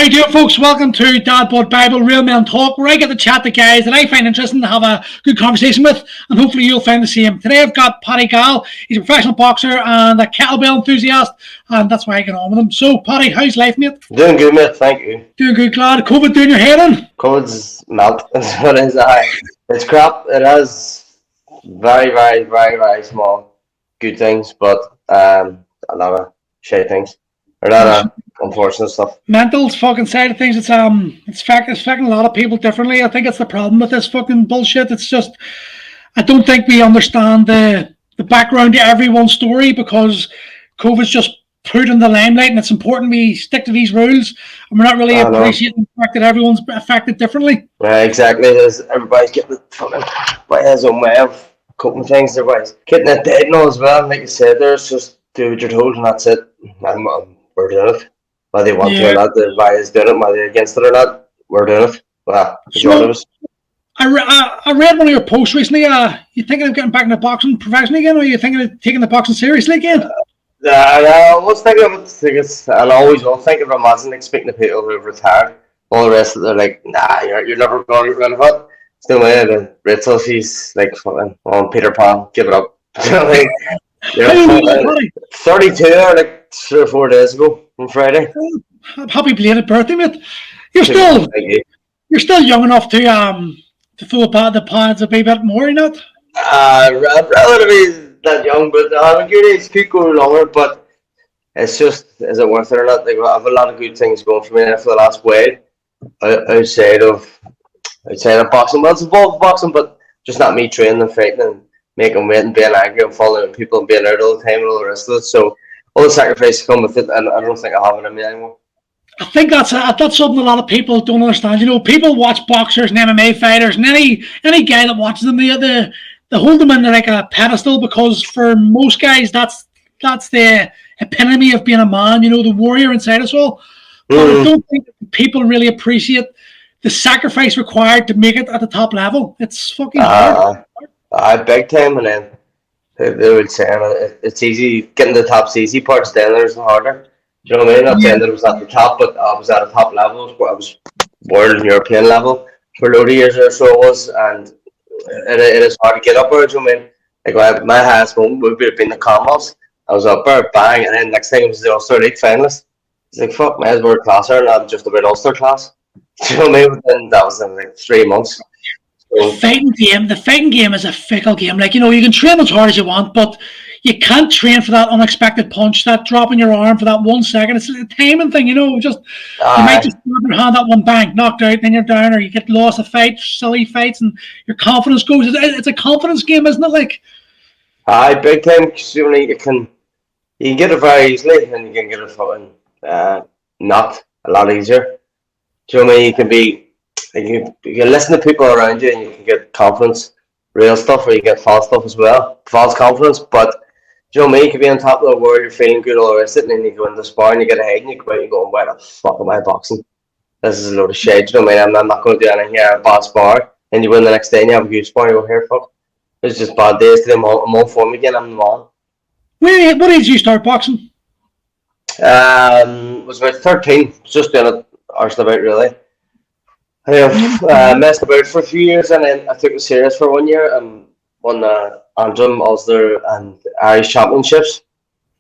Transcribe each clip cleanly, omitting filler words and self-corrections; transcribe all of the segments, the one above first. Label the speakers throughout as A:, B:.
A: How you doing, folks? Welcome to DadBodBible, Real Men Talk, where I get to chat to guys that I find interesting to have a good conversation with, and hopefully you'll find the same. Today I've got Paddy Gal. He's a professional boxer and a kettlebell enthusiast, and that's why I get on with him. So, Paddy, how's life, mate?
B: Doing good, mate. Thank you.
A: Doing good, glad. COVID doing your head in?
B: COVID's melt. That's what it is. It's crap. It has very, very, very, very small good things, but a lot of shit things. A lot of unfortunate stuff.
A: Mental fucking side of things, it's affecting a lot of people differently. I think it's the problem with this fucking bullshit. It's just, I don't think we understand the background to everyone's story, because COVID's just put in the limelight, and it's important we stick to these rules, and we're not really appreciating the fact that everyone's affected differently.
B: Yeah, exactly. Everybody's getting fucking by his own way of coping things. Everybody's getting it dead now as well. Like you said, there's just do what you're told, and that's it. We're doing it. Whether they want to or not, everybody's doing it. Whether they're against it or not, we're doing it. Well,
A: I read one of your posts recently. You thinking of getting back into boxing professionally again, or are you thinking of taking the boxing seriously again?
B: I was thinking of it. I'll always will think of it. Imagine like speaking to people who have retired. All the rest of them are like, nah, you're never going to run of it. It's no way. The Rachel, she's like fucking on Peter Pan, give it up. Like, 32 or like 3 or 4 days ago on Friday.
A: Happy belated birthday, mate. You're still young enough to throw the pads a bit more, you know?
B: Relatively that young, but I'm curious, could go longer, but it's just, is it worth it or not? Like, I have a lot of good things going for me now for the last way outside of boxing. Well, it's involved boxing, but just not me training and fighting and making weight and being angry and following people and being out all the time and all the rest of it. So all the sacrifices come with it, and I don't think I have it in me anymore.
A: I think that's something a lot of people don't understand. You know, people watch boxers and MMA fighters, and any guy that watches them, they hold them in like a pedestal, because for most guys that's the epitome of being a man. You know, the warrior inside us all. But I don't think people really appreciate the sacrifice required to make it at the top level. It's fucking hard.
B: Big time, and then they would say it's easy. Getting to the top's easy, parts then there's the harder. Do you know what I mean? Not saying that it was at the top, but I was at a top level. I was world and European level for a load of years or so. It was, and it is hard to get up there. Do you know what I mean? Like my highest moment would have been the Commonwealths. I was up there, bang, and then next thing it was the Ulster League finalist. It's like, fuck, my head's world class, and I'm just about Ulster class. Do you know what I mean? And that was in like 3 months.
A: The fighting game is a fickle game. Like, you know, you can train as hard as you want, but you can't train for that unexpected punch, that drop in your arm for that 1 second. It's a timing thing, you know. You might just grab your hand, that one bang, knocked out, then you're down, or you get lost a fight, silly fights, and your confidence goes. It's a confidence game, isn't it? Like,
B: big time. Because you can get it very easily, and you can get it fucking knocked a lot easier. Do you know what I mean? You can be. You can listen to people around you, and you can get confidence, real stuff, or you get false stuff as well, false confidence. But do you know what I mean? You can be on top of the world, you're feeling good, all the rest of it, and then you go into the spar and you get ahead, and you go out and go, why the fuck am I boxing? This is a load of shit. Do you know what I mean? I'm not going to do anything here. A bad spar, and you win the next day, and you have a good spar, and you go, here, fuck. It's just bad days. Today I'm on form again. I'm on.
A: What age did you start boxing?
B: Was about 13. Just doing it, arse about really. I messed about for a few years, and then I took it serious for 1 year and won the Antrim, Ulster, and Irish Championships.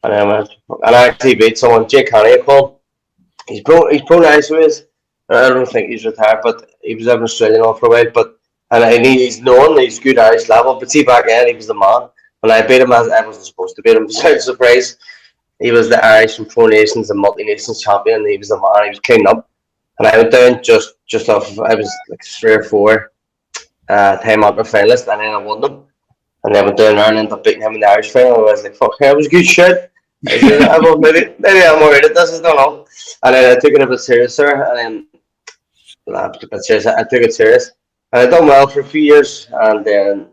B: And I actually beat someone, Jake Haney, I call him. He's pro nice, so he is. I don't think he's retired, but he was out in Australia now for a while. And he's known, he's good Irish level. But see, back then he was the man. When I beat him, I wasn't supposed to beat him. Without surprise, he was the Irish and Pro Nations and Multi Nations champion. He was the man. He was cleaning up. And I went down just off. I was like 3 or 4 time out finalist, and then I won them. And then I went down there and ended up beating him in the Irish final. I was like, fuck, that was good shit. Maybe I'm alright at this, I don't know. And then I took it a bit seriouser, and then I took it serious. And I done well for a few years, and then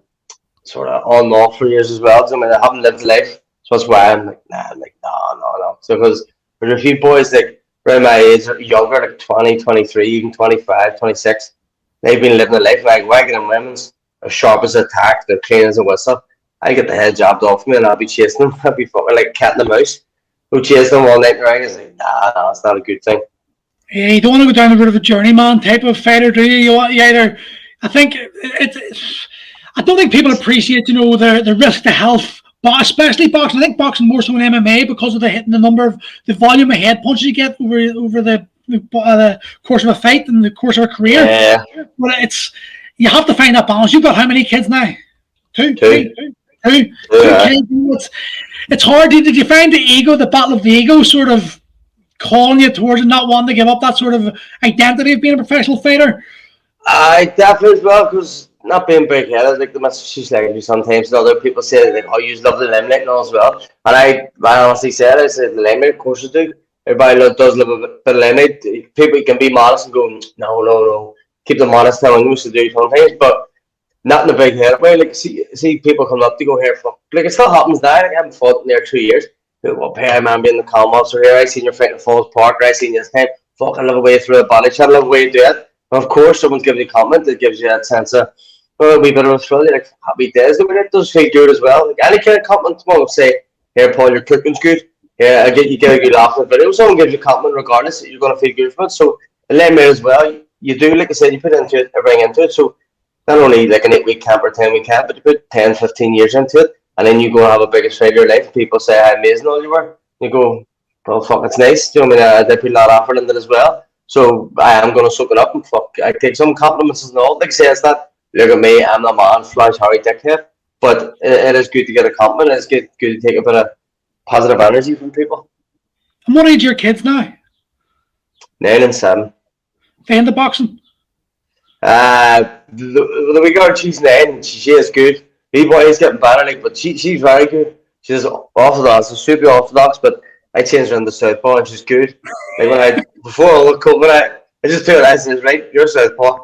B: sort of on and off for years as well. So, I mean, I haven't lived life, so that's why I'm like, no. So because there's a few boys like around my age, or younger, like 20, 23, even 25, 26, they've been living a life like wagging and women's as sharp as a tack, they're clean as a whistle. I get the head jabbed off me, and I'll be chasing them. I'll be fucking like cat and the mouse. Who chase them all night around? It's like, nah, it's not a good thing.
A: Yeah, you don't want to go down the route of a journeyman type of fighter, do you? You either, I think I don't think people appreciate, the risk to health, but especially boxing. I think boxing more so in MMA because of the number of the volume of head punches you get over the course of a fight and the course of a career.
B: Yeah.
A: But you have to find that balance. You've got how many kids now? Two. Two kids. It's hard. Did you find the battle of the ego sort of calling you towards and not wanting to give up that sort of identity of being a professional fighter?
B: I definitely as well, because not being big headed, like the message she's like me sometimes, and other people say like, "Oh, you love the limelight and all as well." And I honestly said, I said the limelight, of course you do. Everybody does love a bit of limelight. People can be modest and go, "No, no, no." Keep them honest, telling you to do sometimes, but not in a big headed way. Like see people come up to go here, fuck. Like it still happens now. Like, I haven't fought in there 2 years. Well, hey man, being the calm officer here, I seen your fight in Falls Park, I seen you this time. Fuck, I love the way through a body shot, I love the way you do it. Of course, someone's giving you a comment that gives you that sense of a wee bit of a thrill. You're like, happy days. But it does feel good as well. Like any kind of compliment, someone will say, "Here, Paul, your cooking's good." Yeah, you get a good laugh in the video. Someone gives you a compliment, regardless, you're going to feel good from it. So, the lemon as well, you do, like I said, you put into it, everything into it. So, not only like an 8-week camp or 10-week camp, but you put 10, 15 years into it, and then you go and have a biggest fight of your life. People say how amazing all you were. You go, well, fuck, it's nice. Do you know what I mean? I put a lot of effort into it as well. So I am going to soak it up and fuck. I take some compliments and all. Like says that, look at me, I'm the man, Flash Harry Dickhead. But it is good to get a compliment. It's good to take a bit of positive energy from people.
A: And what age are your kids now?
B: 9 and 7.
A: They into boxing?
B: The wee girl, she's 9. She is good. Wee boy is getting better, like, but she's very good. She's orthodox, super orthodox, but I changed her into southpaw and she's good. Like before all the COVID, I just took it as right, you're southpaw.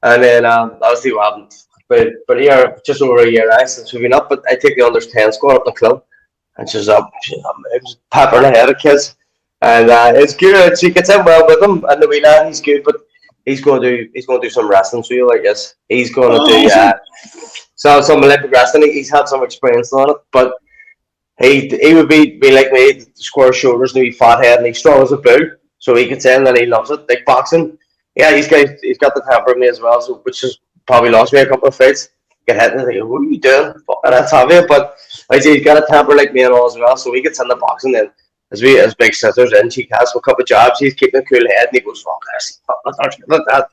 B: And then obviously what happened. But here just over a year now since we've been up, but I take the under 10 score up in the club and she's up, just peppering ahead of kids. And it's good. She gets in well with him and the wee lad, he's good, but he's going to do some wrestling for you, I guess. He's going to do some Olympic wrestling. He's had some experience on it, but he would be like me, square shoulders and a wee fat head, and he's strong as a bull, so he gets in and he loves it. Like boxing, yeah, he's got the temper of me as well, so which has probably lost me a couple of fights. Get hit and I think, what are you doing? Fucking that's heavy, but I say he's got a temper like me and all as well, so he gets in the boxing then. As big sisters in, she has a couple of jobs, he's keeping a cool head and he goes, fuck this, like that.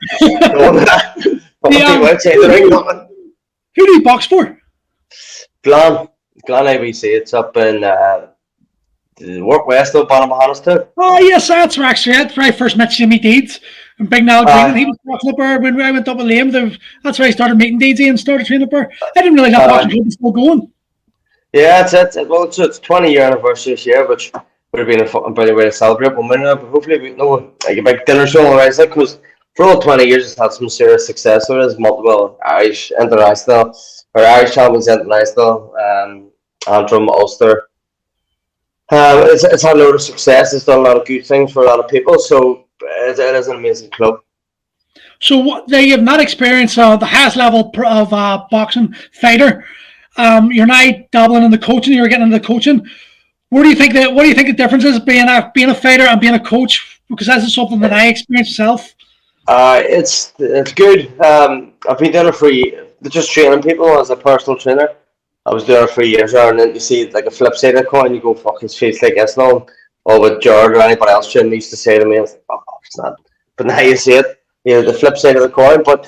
A: Who do you box for?
B: Glan IBC, it's up in Work West of Bonamahanas too.
A: Oh yes, that's where I first met Jimmy Deeds and Big Nal Green. He was boxing up there when I went up with Liam. That's where I started meeting Deedsy and started training up there. I didn't realize that boxing club was still going.
B: Yeah, it's 20-year anniversary this year, which would have been a fucking brilliant way to celebrate one minute, but hopefully we know like a big dinner show alright, because for all 20 years it's had some serious success. So there's multiple Irish international or Irish champions international, Antrim, Ulster. It's had a lot of success. It's done a lot of good things for a lot of people. So it is an amazing club.
A: So they have not experienced the highest level of boxing fighter. You're now dabbling in the coaching. You're getting into the coaching. What do you think the difference is being a fighter and being a coach? Because that's something that I experienced myself.
B: It's good. I've been doing it for just training people as a personal trainer. I was doing it for years now, and then you see like a flip side of the coin, you go, fuck, his face like this now. Or with Jared or anybody else training used to say to me, I was like, oh, it's not. But now you see it, the flip side of the coin. But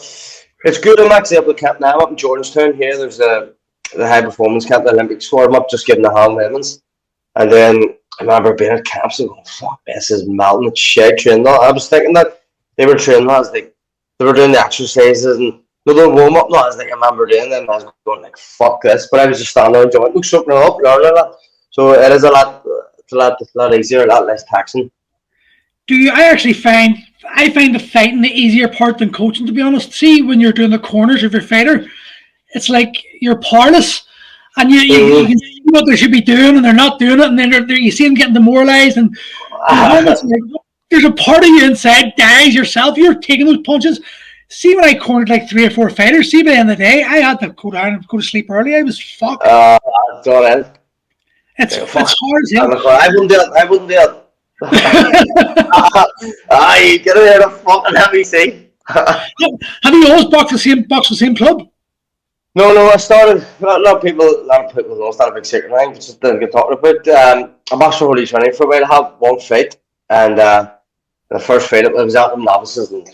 B: it's good. I'm actually up at camp now. I'm up in Jordanstown here. There's the high performance camp, the Olympic squad. I'm up just giving the hand lemons. And then I remember being at camps and going, fuck, this is melting, it's shit training. I was thinking that they were training, I was like, they were doing the exercises and the little warm up. I was like, I remember doing them. I was going like, fuck this. But I was just standing there enjoying it, soaking it up, learning a lot. So it is a lot easier, a lot less taxing.
A: I find the fighting the easier part than coaching, to be honest. See, when you're doing the corners of your fighter, it's like you're powerless. And you can see what they should be doing, and they're not doing it, and then you see them getting demoralized. And there's a part of you inside dies yourself. You're taking those punches. See, when I cornered like 3 or 4 fighters, see, by the end of the day, I had to go down and go to sleep early. I was fucked.
B: It's hard as hell.
A: I
B: wouldn't do it. You get it out of fucking heavy, see.
A: Have you always boxed the same club?
B: No, I started. A lot of people know it's not a big secret thing, but just didn't get talked about. I'm actually already training for a while. I had one fight, and the first fight it was out in novices, and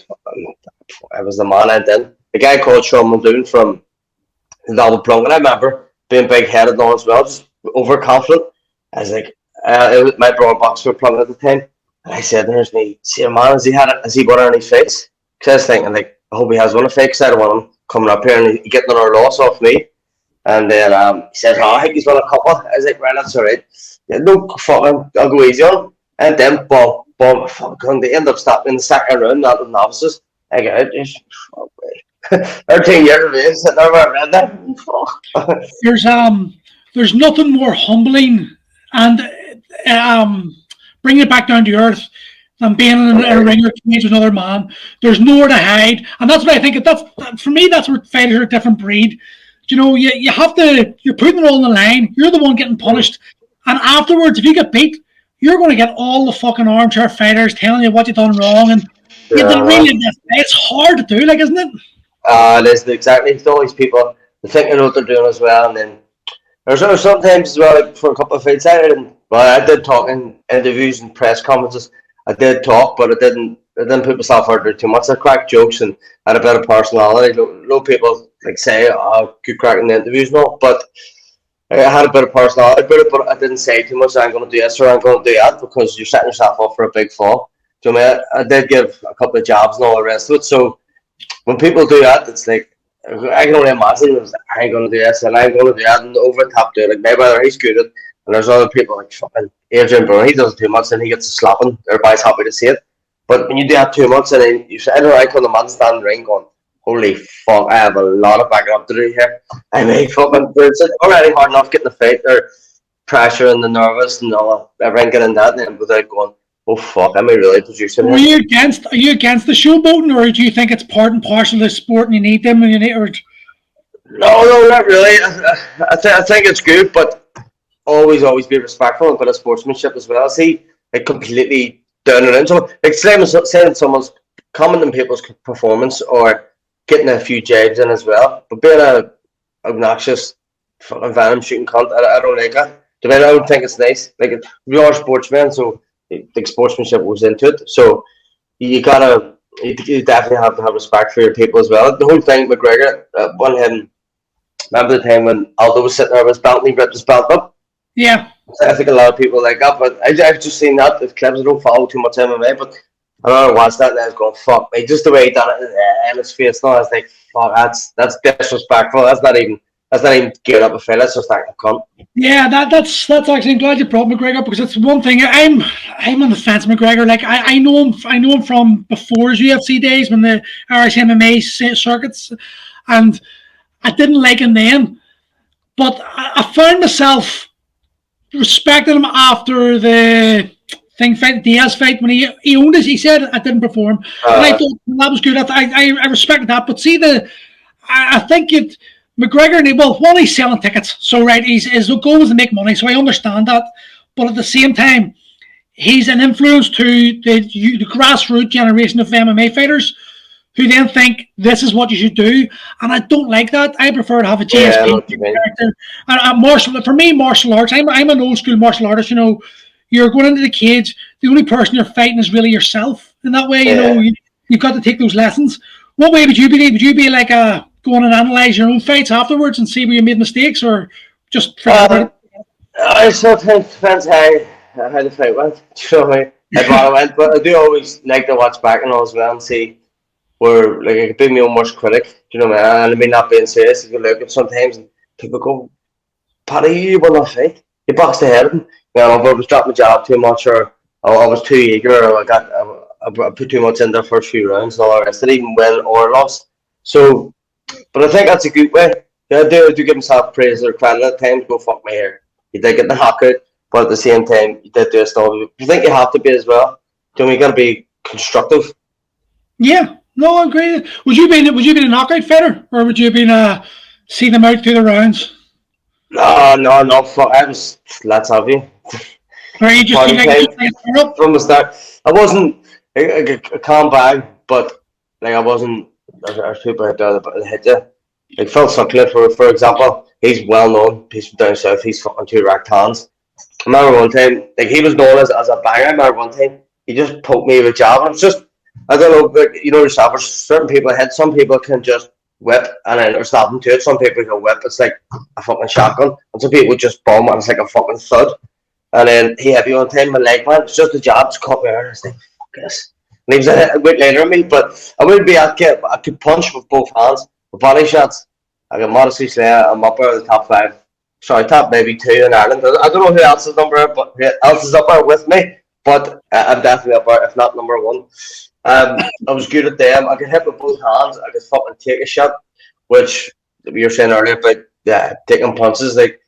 B: I was the man. And then the guy called Sean Muldoon from the Double Plunk, and I remember being big headed and all as well, just overconfident. I was like, it was my brother boxer Plunk at the time, and I said, "There's me, see, man, has he won any fights?" Because I was thinking, like, I hope he has won a fight, because I don't want him coming up here and getting another loss off me. And then he said, "Oh, I think he's won a couple." I was like, "Right, that's all right. Yeah, no fucking, I'll go easy on him." And then, fucking, they end up stopping in the second round, not the novices. I go, just, 13 years of age, sitting there where I read
A: that. There's nothing more humbling and bringing it back down to earth than being in a ring or cage with another man. There's nowhere to hide, and that's what I think. For me, that's where fighters are a different breed. You have to. You're putting it all on the line. You're the one getting punished, and afterwards, if you get beat, you're going to get all the fucking armchair fighters telling you what you've done wrong, and it's hard to do, like, isn't it?
B: It is exactly. It's all these people. They think they know what they're doing as well, and then there's sometimes as well. Like, for a couple of fights, I did talk in interviews and press conferences. I did talk, but I didn't put myself out there too much. I cracked jokes and had a bit of personality. A lot of people like say, "Oh, good crack in the interviews," no, but I had a bit of personality about it. But I didn't say too much. I'm going to do this or I'm going to do that, because you're setting yourself up for a big fall. Do you know what I mean? I did give a couple of jabs and all the rest of it. So when people do that, it's like, I can only imagine I ain't going to do this and I'm going to do that, and over the top do it. Like Mayweather, he's good at it. And there's other people like fucking Adrian Brown, he does it too much and he gets a slapping. Everybody's happy to see it. But when you do that too much and then you sit right on the man stand in the ring going, holy fuck, I have a lot of backing up to do here. I mean, fucking, it's already hard enough getting the fight, or pressure and the nervous and all everything getting that, and then without going, oh fuck, am I really producing
A: it? Are you against the showboating, or do you think it's part and parcel of the sport and you need them and you need, or...
B: No, not really. I think it's good, but always be respectful and bit of sportsmanship as well. See, like completely down and into it. Like saying someone's commenting people's performance or getting a few jabs in as well. But being a obnoxious fucking venom shooting cunt, I don't like that. I don't think it's nice. Like, we are sportsmen, so like sportsmanship goes into it. So you definitely have to have respect for your people as well. The whole thing, McGregor, remember the time when Aldo was sitting there with his belt and he ripped his belt up?
A: Yeah.
B: I think a lot of people like that, but I've just seen that. The clips, I don't follow too much MMA, but I remember watching that and I was going, fuck me. Just the way he done it in his face. No, I was like, fuck, that's disrespectful. That's not even geared up a fight. That's just like a cunt.
A: Yeah, that's actually, I'm glad you brought McGregor, because it's one thing. I'm on the fence, McGregor. Like, I know him from before his UFC days, when the Irish MMA circuits, and I didn't like him then, but I found myself respecting him after the Diaz fight, when he owned it. He said, I didn't perform, and I thought that was good. I respected that, but see, I think McGregor, one, he's selling tickets, so right, his goal is to make money, so I understand that, but at the same time, he's an influence to the grassroots generation of MMA fighters, who then think this is what you should do, and I don't like that. I prefer to have a GSP character. And for me, martial arts, I'm an old school martial artist. You're going into the cage, the only person you're fighting is really yourself. In that way, you've got to take those lessons. What way would you be? Would you be like going and analyze your own fights afterwards and see where you made mistakes, or just forget about it?
B: I sometimes depends how the fight went. You know what I mean? How it went, but I do always like to watch back and all as well and see where, like, I could be my own worst critic. Do you know what I mean? And I mean, not being serious, you can look at sometimes and people go, Paddy, you won that fight. You boxed ahead of him. If I was dropping my job too much, or I was too eager, or I put too much in the first few rounds and all the rest of it, even win or loss. So, but I think that's a good way. I do give myself praise or credit at times. Go fuck me here. You did get the knockout, but at the same time, you did do stuff. I think you have to be as well. You got to be constructive.
A: Yeah, no, I agree. Would you be a knockout fighter, or would you be see them out through the rounds?
B: No. Fuck. Let's have you.
A: Or you just
B: party
A: like
B: time
A: turn up?
B: from the start. I wasn't a calm bag, but like I wasn't. There's people out there that hit you. Like Phil Suckler, for example, he's well known. He's from down south. He's fucking two racked hands. I remember one time, like he was known as a banger. I remember one time he just poked me with a jab, and it's just I don't know, like, you know yourself. There's certain people hit. Some people can just whip and then or stop them to it. Some people can whip. It's like a fucking shotgun, and some people just bomb and it's like a fucking thud. And then he had me one time, my leg man, it's just a jab to cut me out. I was like, fuck this. And he was a bit later than me, but I would be, I could punch with both hands. With body shots, I could modestly say I'm up there in the top five. Sorry, top maybe two in Ireland. I don't know who else is who else is up there with me, but I'm definitely up there, if not number one. I was good at them. I could hit with both hands. I could fucking take a shot, which you were saying earlier about taking punches. Like,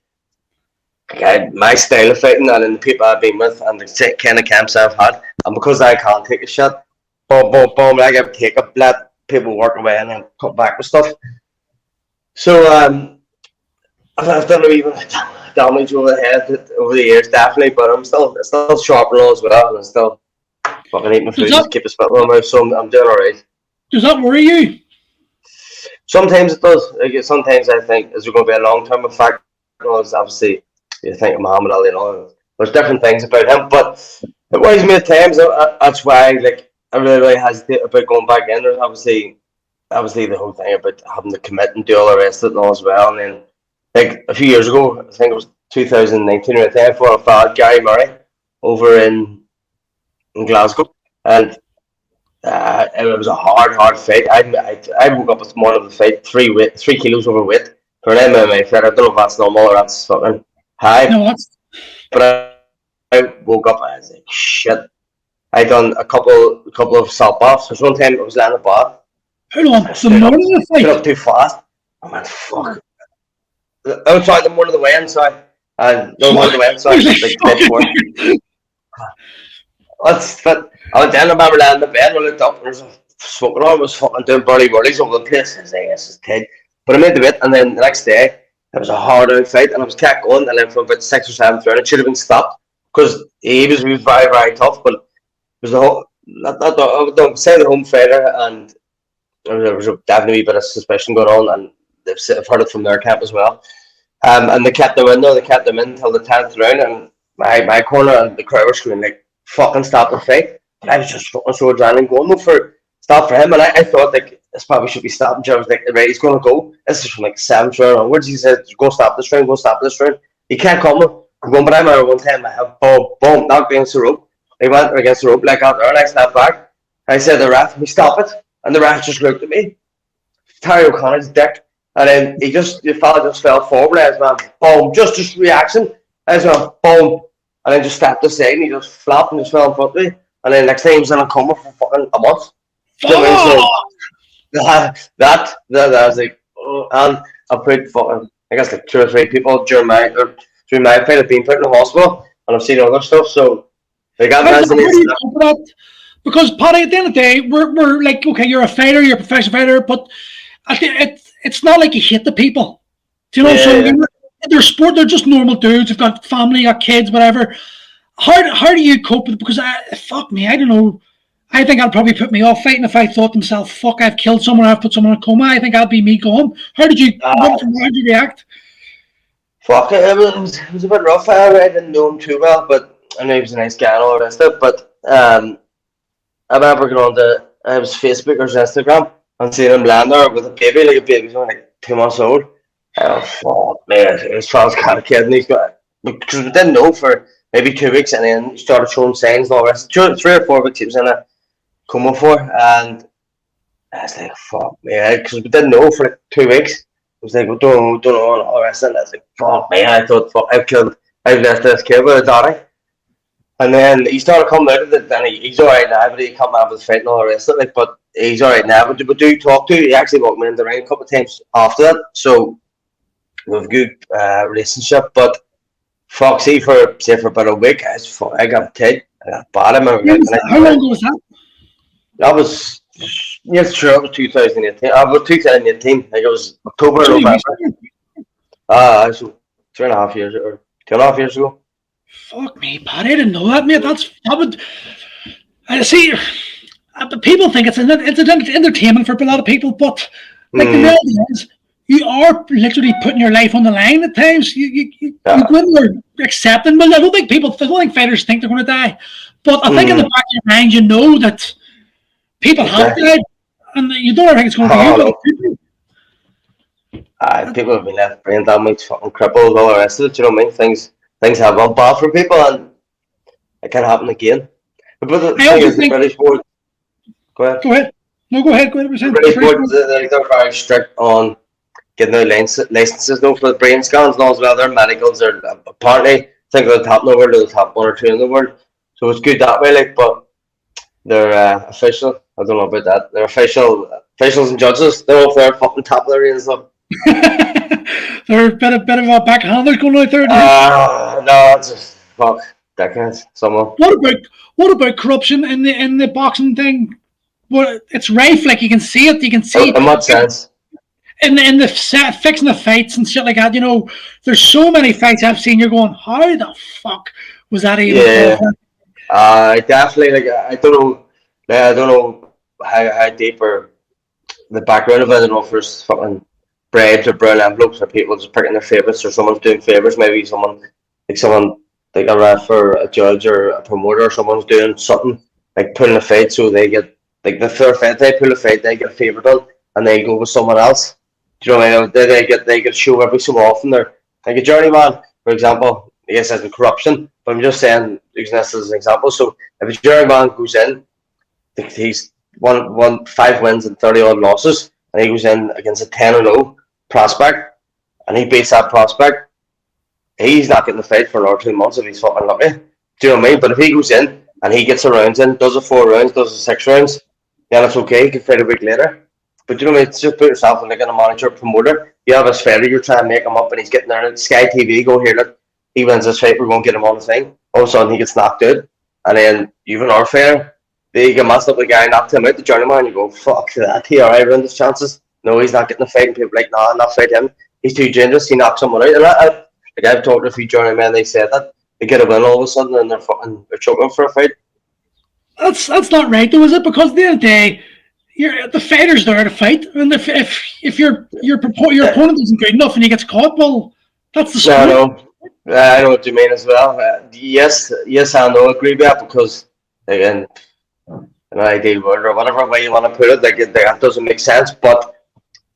B: my style of fighting and then the people I've been with and the kind of camps I've had, and because I can't take a shot, boom, boom, boom, I get take up, let people work away and then cut back with stuff. So I've done a wee bit of damage over the head over the years, definitely, but I'm still sharp and all as well, and I'm still fucking eating my food to keep a spit in my mouth, so I'm doing alright.
A: Does that worry you?
B: Sometimes it does. Like, sometimes I think, is there going to be a long-term effect? Because obviously, you think of Muhammad Ali and all, there's different things about him, but it worries me at times. That's why, like, I really hesitate about going back in. There's obviously the whole thing about having to commit and do all the rest of it and all as well. And then, like, a few years ago, I think it was 2019 or 10, for a fella, Gary Murray, over in Glasgow, and it was a hard fight. I woke up this morning of the fight 3 kilos overweight for an MMA fight. I don't know if that's normal or that's fucking high.
A: No,
B: but I woke up and I was like, shit. I done a couple of salt baths. There's one time I was laying in a bath.
A: Hold on, the morning of the fight.
B: Stood up too fast. I went, fuck. Oh, sorry, the morning of the weigh-in, sorry. No, the morning of the weigh-in, sorry. Like the day before. I went down, I remember laying in the bed, and I looked up, and there's a smoking on, was fucking doing burly whirlies over the place. I was like, this is dead. But I made the bit, and then the next day, it was a hard out fight, and I was kept going, and then for about 6 or 7th round, it should have been stopped, because he was very, very tough, but it was the whole, I don't say the home fighter, and there was definitely a bit of suspicion going on, and I've heard it from their camp as well. And they kept them in there, they kept them in until the 10th round, and my corner and the crowd were screaming, like, fucking stop the fight. But I was just fucking so adrenaline going for stop for him, and I thought, like, this probably should be stopped. I was like, right, he's going to go. This is from like 7th round onwards. He said, go stop this round, go stop this round. He can't come. I'm going, but I remember one time I have boom, knocked against the rope. He went against the rope like out there, and I stepped back. I said to the ref, "We stop it," and the ref just looked at me. Terry O'Connor's dick, and then the fella just fell forward. I was like, boom, just reaction. I was like, boom, and then just stepped aside, and he just flopped and just fell in front of me. And then next time he was in a coma for fucking a month.
A: Oh!
B: So that was like, oh, and I put fucking, I guess like 2 or 3 people during my fight have been put in the hospital, and I've seen other stuff. So like that resonates.
A: Because Paddy, at the end of the day, we're like, okay, you're a fighter, you're a professional fighter, but it's not like you hate the people. Do you know?
B: Yeah.
A: They're sport. They're just normal dudes. They've got family, got kids, whatever. How do you cope with it? Because fuck me, I don't know. I think I'd probably put me off fighting if I thought to myself, fuck, I've killed someone, I've put someone in a coma. I think I'd be me going. How did you react?
B: Fuck, it was a bit rough. I didn't know him too well, but I know he was a nice guy and all the rest of it. But I remember going on to his Facebook or his Instagram and seeing him land there with a baby, like a baby's only like 2 months old. Oh, fuck, man, his father's kind of kid, and he's got, because we didn't know for maybe 2 weeks, and then he started showing signs and all the rest. 3 or 4 weeks he was in a coma for, and I was like, fuck, man, because we didn't know for like 2 weeks. I was like, we don't know, and all the rest of it. I was like, fuck, man, I thought, fuck, I've left this kid with a daddy. And then he started coming out of it, and he's alright now, but he come out of the fight and all the rest of it, like, but he's alright now. But we do talk to, he actually walked me in the ring a couple of times after that, so we have a good relationship. But fuck, say for about a week, I got tight, I got bad.
A: How long ago was that?
B: That was, yes, sure, it was 2018. I was 2018, like it was October, November. So 3.5 years, or 2.5 years ago.
A: Fuck me, Paddy. I didn't know that, mate. That would. I see. People think it's entertainment for a lot of people, but like the
B: Mm,
A: reality is, you are literally putting your life on the line at times. You
B: yeah.
A: go in there accepting. Well, I don't think fighters think they're going to die, but I think in the
B: Mm,
A: back of your mind, you know that people have
B: exactly.
A: died, and you don't think it's going to be you,
B: Oh,
A: but
B: no.
A: it could be.
B: People have been left brain damage, fucking crippled, all the rest of it. You know what I mean? Things have gone bad for people, and it can happen again. But the
A: I
B: thing
A: also
B: is, the
A: think.
B: British board. Go ahead.
A: Go ahead. No, go ahead. Go ahead.
B: The
A: The
B: British
A: British
B: board,
A: one.
B: they're very strict on getting their licenses though for the brain scans and all as well. Their medicals are apparently, I think they're the top in the world, or the top one or two in the world. So it's good that way. Like, but they're official. I don't know about that. They're officials and judges. They're all there, fucking top of their and stuff.
A: They're a bit of a backhanders going out there. Do you think?
B: No, it's just fuck dickheads. Someone.
A: What about corruption in the boxing thing? Well, it's rife. Like you can see it. You can see
B: In what sense?
A: in the set, fixing the fights and shit like that. There's so many fights I've seen. You're going, how the fuck was that even
B: Yeah,
A: possible?
B: definitely. Like I don't know. Like, I don't know how deep or the background of it. I don't know if there's fucking bribes or brown envelopes or people just picking their favourites or someone's doing favours. Maybe someone like a ref or a judge or a promoter or someone's doing something like pulling a fight so they get like the third fight they pull a fight they get a favour done and they go with someone else. Do you know what I mean? They get show every so often. They're like a journeyman, for example. I guess that's corruption, but I'm just saying using this as an example. So if a journeyman goes in, he's won 5 wins and 30 odd losses, and he goes in against a 10-0 prospect, and he beats that prospect. He's not getting the fight for another 2 months if he's fucking lucky. Do you know what I mean? But if he goes in and he gets the rounds in, does the 4 rounds, does the 6 rounds, then it's okay. He can fight a week later. But do you know what I mean? It's just put yourself in like a manager promoter. You have his fighter, you're trying to make him up, and he's getting there. And Sky TV go here, look, he wins this fight, we're going to get him on the thing. All of a sudden, he gets knocked out, and then you've another fighter. They get messed up the guy, knocked him out, the journeyman. You go, fuck that. He alright ruined his chances. No, he's not getting the fight. And people are like, nah, not fight him. He's too dangerous. He knocks someone out. And like I've talked to a few journeymen, they said that they get a win all of a sudden, and they're choking for a fight.
A: That's not right, though, is it? Because at the end of the day, the fighter's there to fight, and if your opponent isn't good enough and he gets caught, well, that's the
B: No,
A: sport.
B: no. I know what you mean as well. Yes, I know. I agree with that because again, in an ideal world or whatever way you want to put it, like that doesn't make sense. But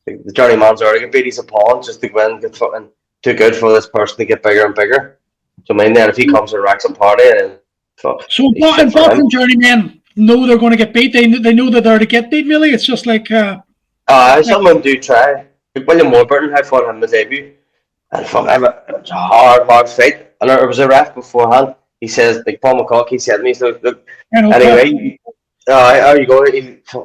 B: the journeyman's already going to beat his opponent just to win, get fucking too good for this person to get bigger and bigger. So I mean, then if he comes and racks a party, and fuck,
A: So
B: he's shit
A: in
B: for him.
A: boxing, journeymen know they're going to get beat. They know that they're to get beat. Really, it's just like
B: Some of them do try. Like William Warburton, I fought him in his debut, and fuck, it was a hard fight. And there was a ref beforehand. He says, like Paul McCulloch, he said to me, so look, anyway, there you go.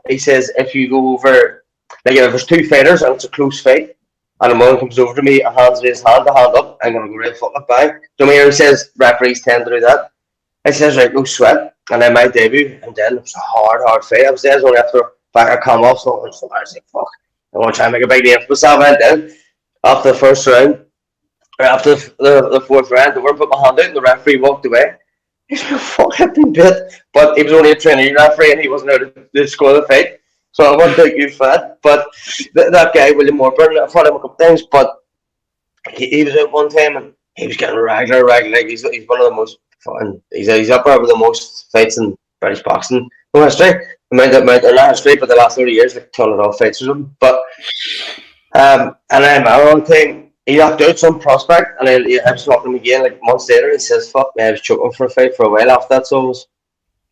B: He says, if you go over, like if there's two fighters and it's a close fight, and a man comes over to me and hands me his hand, the hand up, I'm going to go right fucking bang. So he says, referees tend to do that. I says, right, no sweat. And then my debut, and then it was a hard fight. I was there only after back I come off, so I was like, fuck, I want to try and make a big name for myself. And then, after the first round, or after the fourth round, the put my hand out and the referee walked away. He's like, fuck, hit me bit. But he was only a trainee referee and he wasn't out to score the fight. So I wasn't that good for that. But that guy, William Morburn, I fought him a couple times, but he was out one time and he was getting regular. Like he's one of the most fun. He's up there with the most fights in British boxing. No history. Not history, but the last 30 years, like 200 odd fights or something. But and then my own thing, he knocked out some prospect, and then I was talking to him again like months later. He says, "Fuck me, I was choking for a fight for a while after that." So it was,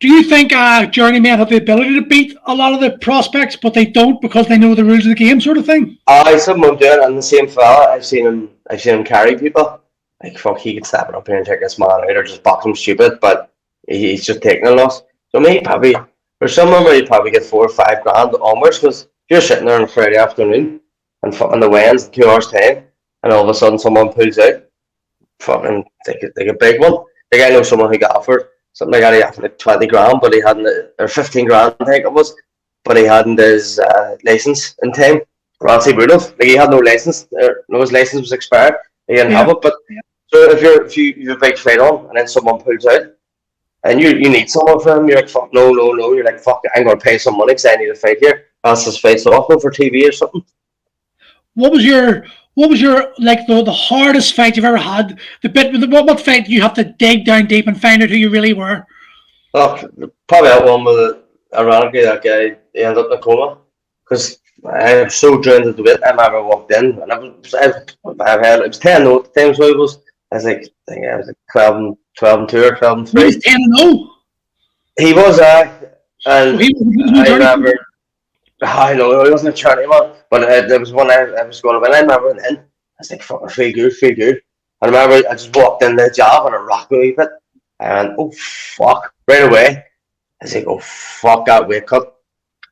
A: do you think journeymen have the ability to beat a lot of the prospects, but they don't because they know the rules of the game, sort of thing?
B: someone doing it, and the same fella, I've seen him carry people. Like fuck, he could step it up here and take this man out, or just box him stupid, but he's just taking a loss. So me probably, for someone where you probably get 4 or 5 grand onwards, because you're sitting there on a Friday afternoon and fucking the weigh-in's in 2 hours time, and all of a sudden someone pulls out, fucking take a big one. Like I know someone who got offered something like that. He offered like 20 grand, but he hadn't, or 15 grand, I think it was, but he hadn't his license in time. Rancy Rudolph, like he had no license, his license was expired. He didn't have it, but So if you have a big fight on and then someone pulls out and you need someone for him, you're like fuck no. You're like fuck, I'm gonna pay some money because I need a fight here. Else this fight's off for TV or something.
A: What was your like the hardest fight you've ever had? What fight you have to dig down deep and find out who you really were?
B: Oh, probably that one with ironically that guy he ended up in a coma because I was so drained at the bit. I remember I walked in and it was 10 no times so it was I was like I think I was like 12 and 2 or 12 and
A: He
B: 3.
A: was 10-0.
B: He was and
A: He was no
B: I
A: dirty.
B: remember I know it wasn't a charity one, but there was one I was going to win. I remember then I was like fucking feel good. I remember I just walked in the job and it rocked me a wee bit. And oh fuck right away. I was like, oh fuck that weight cut.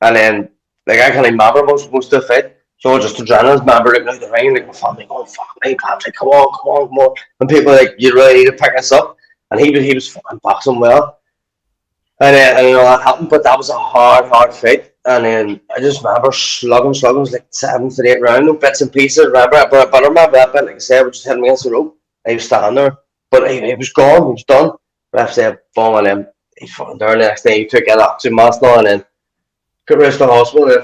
B: And then like I can't remember most of the fight. So just adrenaline, remember looking out the ring, like my family going, fuck me, Patrick, come on. And people like, you really need to pick us up. And he was fucking boxing well. And all that happened, but that was a hard fight. And then I just remember slugging, it was like 7 to 8 rounds, no bits and pieces, remember, but I remember that bit, like I said, we just hit him against the rope. He was standing there, but he was gone, he was done. Ref said, boom, and then he's fucking there. The next day, he took an oxygen mask on, and then got rushed to the hospital. And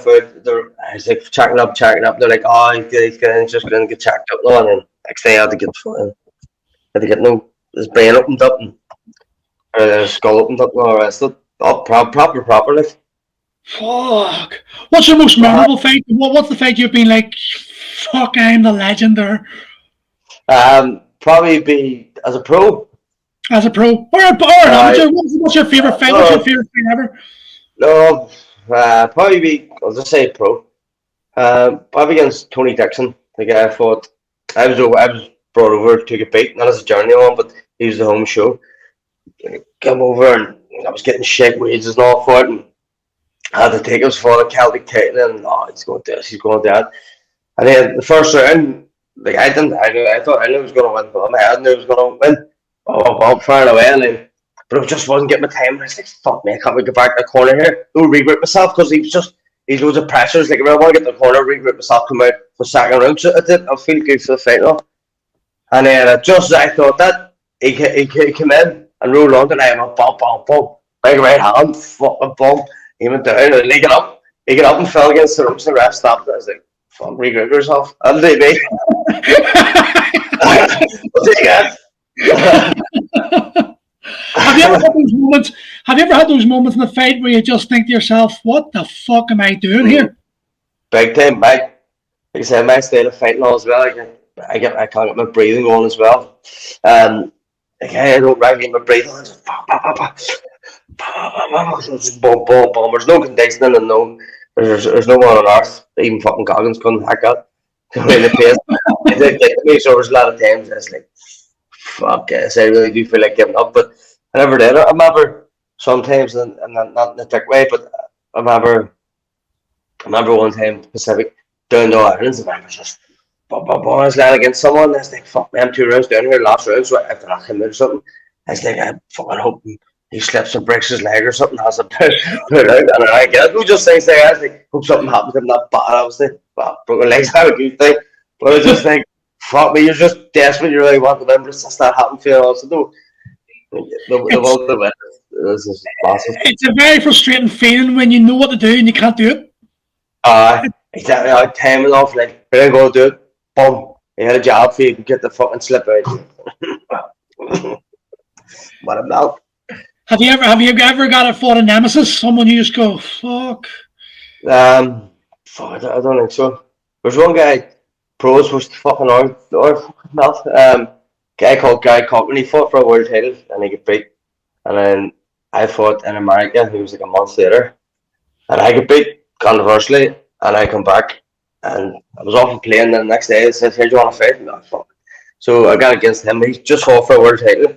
B: I was like checking up. They're like, oh, he's just going to get checked up now. And then next day, I had to get his brain opened up and his skull opened up and all the rest of it. Oh, properly.
A: Fuck. What's your most memorable fight? What's the fight you've been like, fuck, I'm the legend there?
B: Probably be as a pro.
A: As a pro or an amateur, what's your favorite fight? What's your favorite fight ever?
B: No, probably be. I'll just say pro. Probably against Tony Dixon, the guy I fought. I was brought over to get beat, not as a journey on, but he was the home show. Came over and I was getting shit wages and all for it, and I had to take us for the Celtic Titan, and he's going to this, he's going to that. And then the first round, like I thought I knew he was going to win, but in my head I knew he was going to win. I'm far away, and then, but I just wasn't getting my time. And I was like, fuck me, I can't get back to the corner here. No, regroup myself because he's loads of pressures. Like, if I want to get to the corner, regroup myself, come out for second round. So I did, I feel good for the fight now. And then just as I thought that, he came in and rolled on, and I went bump. Big right hand, fucking bump. He went down and he got up. He got up and fell against the ropes, and the ref stopped. I was like, fuck, regroup yourself. That'll do me. I'll take it.
A: Have you ever had those moments in the fight where you just think to yourself, what the fuck am I doing here?
B: Big time, like I said, my style of fighting all as well. I can't get my breathing on as well. Like I don't really get my breathing on. Just boom. There's no conditioning and there's no one on earth. Even fucking Goggins couldn't hack that. In the pace. It did get to me, so there's a lot of times it's like, fuck yes, I really do feel like giving up, but I never did. I remember sometimes, and not in a trick way, but I remember one time Pacific down to Ireland, and I remember just I was landing against someone, and I was like, fuck me, I'm 2 rounds down here, last round, so after I him or something, I was like, I'm fucking hoping he slips and breaks his leg or something, has a put out, and I get who just thinks like, I was like, hope something happens to him that bad, obviously, but broken legs, not a good thing, but I just think, fuck me, you're just desperate, you really want to win, but it's just not happening for you also, This is massive.
A: It's a very frustrating feeling when you know what to do and you can't do it.
B: Exactly. I time it off, like, we're going to do it, boom, you had a job for you to get the fucking slip out. What about?
A: Have you ever got fought a nemesis? Someone you just go, fuck.
B: Fuck, I don't think so. There's one guy, pros was fucking or mouth. Guy called Guy Cochran. He fought for a world title and he got beat. And then I fought in America. He was like a month later, and I got beat controversially. And I come back, and I was off and playing. The next day, they said, "Here, do you want to fight?" And I fuck. So I got against him. He just fought for a world title.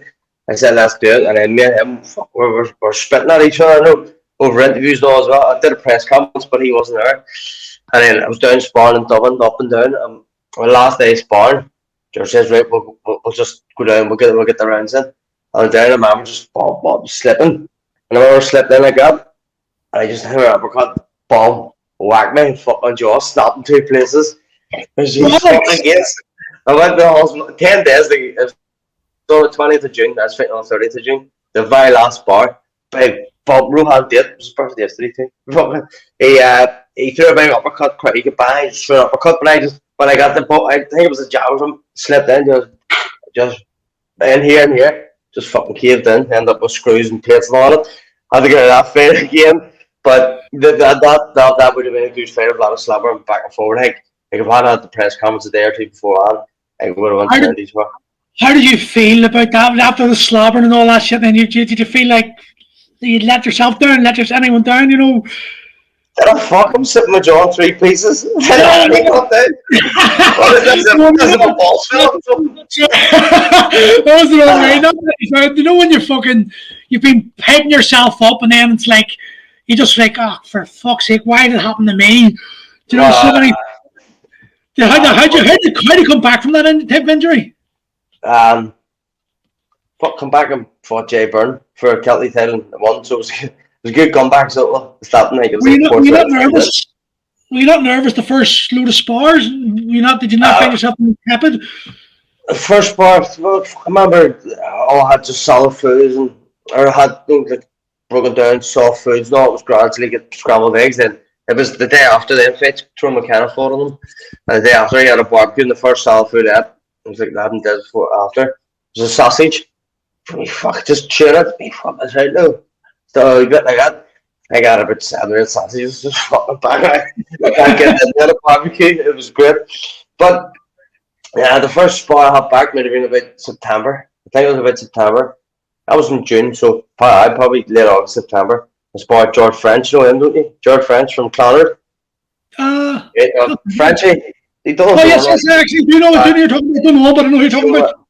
B: I said, "Let's do it." And then me and him, we're spitting at each other. No, over interviews though as well. I did a press conference, but he wasn't there. And then I was down sparring in Dublin, up and down. The last day sparring, George says, "Right, we'll just go down. We'll get the rounds in." And down, I remember just slipping. And I remember slipped in like that. And I just hit an uppercut, bomb, whacked me, fucking jaw, snapped in 2 places. I was just fucking against. I went to the hospital 10 days. on the 20th of June. I was fighting on the 30th of June. The very last bar. Big Bob Rohan did. It was his birthday yesterday too. He threw a big uppercut. He could buy. He threw an uppercut, but when I got the ball, I think it was a jab or something. Slipped in, just in here. Just fucking caved in. Ended up with screws and plates and all it. Had to get it off fight again. But that would have been a good fight. A lot of slapping back and forward. Like if I had the press comments a day or two beforehand, I would have went to these.
A: How did you feel about that after the slobbering and all that shit? Then did you feel like you let yourself down, let anyone down? You know.
B: Did I fuck him sitting my jaw in 3 pieces? Did I really come down? What is this? Is it a balls film?
A: That was the wrong way. You know when you've been hyping yourself up and then it's like you just like, oh, for fuck's sake, why did it happen to me? Do you know so many? How'd you come back from that type of injury?
B: Come back and fought Jay Byrne for a Kelty title and won, so it was a good comeback. So it stopped like it was.
A: Were you not nervous? Were you not nervous the first load of spars? Did you not find yourself tepid?
B: The first spar, I remember I had just solid foods I had like broken down soft foods. No, it was gradually get scrambled eggs. Then it was the day after the fight. Troy McKenna fought on them, and the day after he had a barbecue. And the first solid food I had, it was like that and did before after. It was a sausage. Fuck, just chewing it. Me fuck this right now. So a bit like that. I got about 7 or 8 sausages just fucking back. I can't get in the barbecue. It was great, but yeah, the first spot I had back might have been about September. I think it was about September. That was in June, so I probably late August, September. I spotted George French, you know him, don't you? George French from Clonard. Frenchy. He does.
A: Oh yes, I actually do know what you're talking about. I don't know, but I know who you're talking about.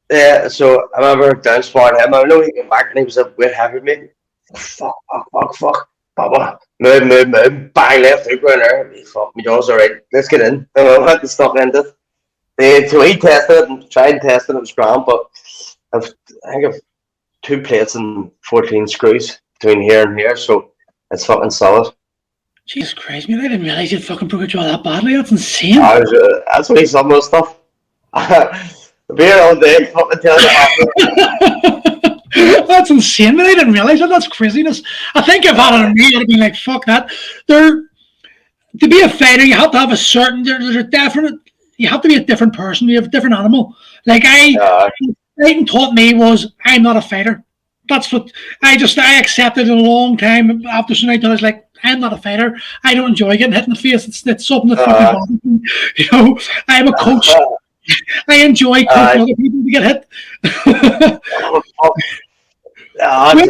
B: Yeah, so I remember down spotting him. I know he came back and he was a weight heavy mate. Fuck. Baba. Move. Bang, left hook right there. Fuck, my jaw's alright. Let's get in. I had to stop ended. So he tested it and tried and tested it. It was grand, but I think I've 2 plates and 14 screws between here and here, so it's fucking solid.
A: Jesus Christ, man, I didn't realise you'd fucking broke your jaw that badly. That's insane.
B: That's why some of the stuff. Beer all day, fucking tell you.
A: That's insane, man. I didn't realise that. That's craziness. I think if I had it on me, I'd have been like, fuck that. To be a fighter, you have to have there's a definite, you have to be a different person. You have a different animal. Like fighting taught me was, I'm not a fighter. That's what I accepted in a long time after tonight. I was like, I'm not a fighter. I don't enjoy getting hit in the face. It's something that fucking bothers me. You know, I'm a coach. I enjoy coaching other people to get hit.
B: I don't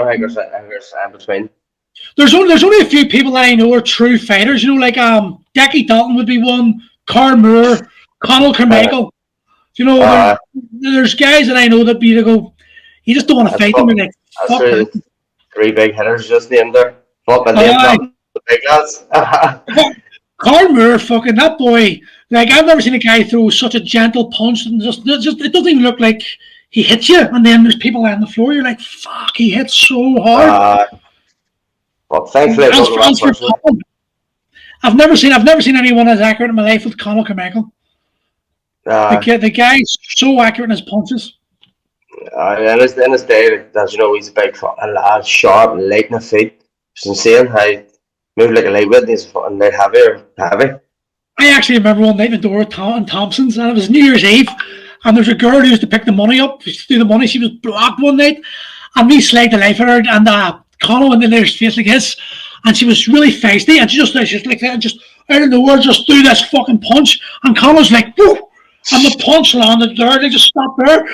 B: think there's in between.
A: There's only a few people that I know are true fighters. You know, like Decky Dalton would be one. Carl Moore, Conor Carmichael. You know, there's guys that I know that be to go. You just don't want to fight them. Like, fuck
B: that's 3 big hitters just named there. Fuck the big lads.
A: Carl Moore, fucking that boy. Like I've never seen a guy throw such a gentle punch and just it doesn't even look like he hits you. And then there's people on the floor. You're like, fuck, he hits so hard.
B: Well, thankfully,
A: I've never seen anyone as accurate in my life with Conor Carmichael. The guy's so accurate in his punches.
B: In his day, as you know, he's a big fucking lad, sharp, light in the feet. It's insane how he moved like a lightweight and he's fucking light heavy. I
A: actually remember one night in the door at Thompson's, and it was New Year's Eve, and there's a girl who used to pick the money up, to do the money. She was blocked one night, and we slagged the life out of her, and Conor went in there, his face like this, and she was really feisty, and she just like that, and just out of nowhere, just do this fucking punch, and Conor's like, whoa, and the punch landed there, they just stopped there.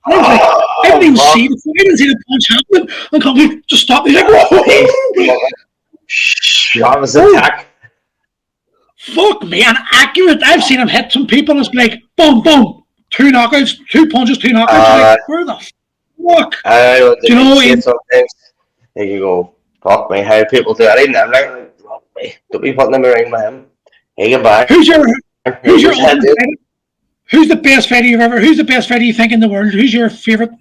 A: And I was like, I didn't even see the punch happen, and Conor just stopped. He's like, whoa.
B: That was an attack.
A: Fuck me, and accurate. I've seen him hit some people, and it's like, boom, boom, 2 knockouts, 2 punches, 2 knockouts. Like, where the fuck?
B: You know, sometimes you go, fuck me, how people do it. I'm like, fuck me, don't be putting them in the ring with him. He get back. Who's
A: the best fighter you've ever? Who's the best fighter you think in the world? Who's your favorite?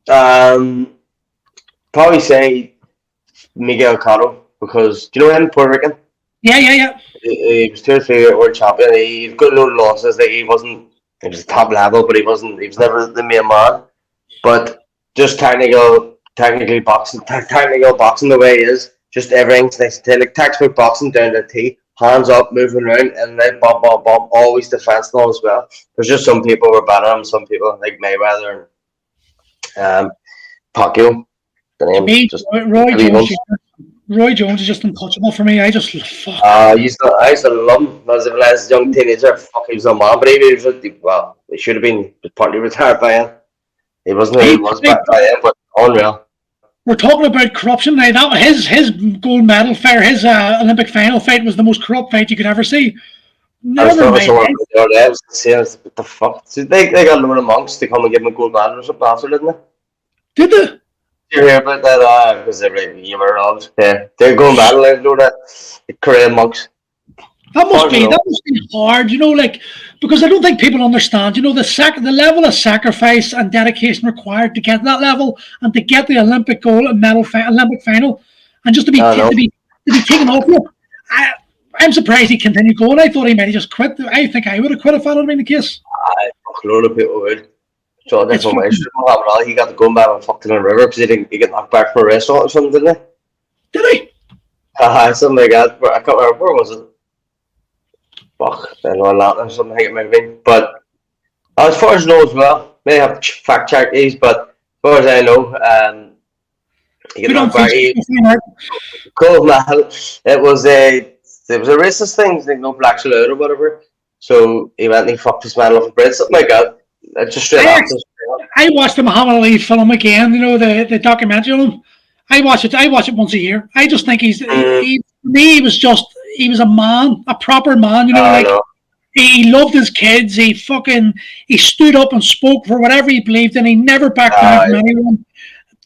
B: Probably say Miguel Cotto, because do you know him, Puerto Rican?
A: Yeah.
B: He was 2 or 3 world champion. He's got a load of losses. Like he wasn't He was top level, but he wasn't. He was never the main man. But just technically boxing, technical boxing the way he is, just everything's nice and tight, like textbook boxing down to the T, hands up, moving around, and then bump, bump, bump, always defensive as well. There's just some people were better than him, some people like Mayweather and Pacquiao. The
A: To
B: name
A: me,
B: just
A: Roy Jones is just untouchable for me. I just fuck.
B: I used to love him as a young teenager. Fuck, he was a man, but he was well, he should have been partly retired by then. He wasn't who he was back by then, but unreal.
A: We're talking about corruption now. That his gold medal fight, his Olympic final fight was the most corrupt fight you could ever see.
B: I was
A: Never
B: talking to
A: mind.
B: someone the other day. I was saying, what the fuck? So they got a load of monks to come and give him a gold medal or something after, didn't they?
A: Did they?
B: Did you hear about that? Because every year around, they're gold medal. They load of Korean monks.
A: That must be hard, like, because I don't think people understand, the level of sacrifice and dedication required to get to that level and to get the Olympic gold and Olympic final, and just to be taken off you. I'm surprised he continued going. I thought he might have just quit. I think I would have quit if that had been the case.
B: A load of people would. So that's what he got the gun back and fucked in the river because he got knocked back from a restaurant or something, didn't he?
A: Did he?
B: Something like that. I can't remember. Where was it? Fuck, I know a lot or something like it might have been. But as far as I know as well, may have to fact check these, but as far as I know, he got knocked back. Cool, man. It was a racist thing, like no blacks allowed or whatever. So he went and he fucked his man off a bread, something like that. Just straight after.
A: I watched the Muhammad Ali film again, the documentary on him. I watch it once a year. I just think he was a man, a proper man, he loved his kids, he stood up and spoke for whatever he believed in, he never backed down from anyone.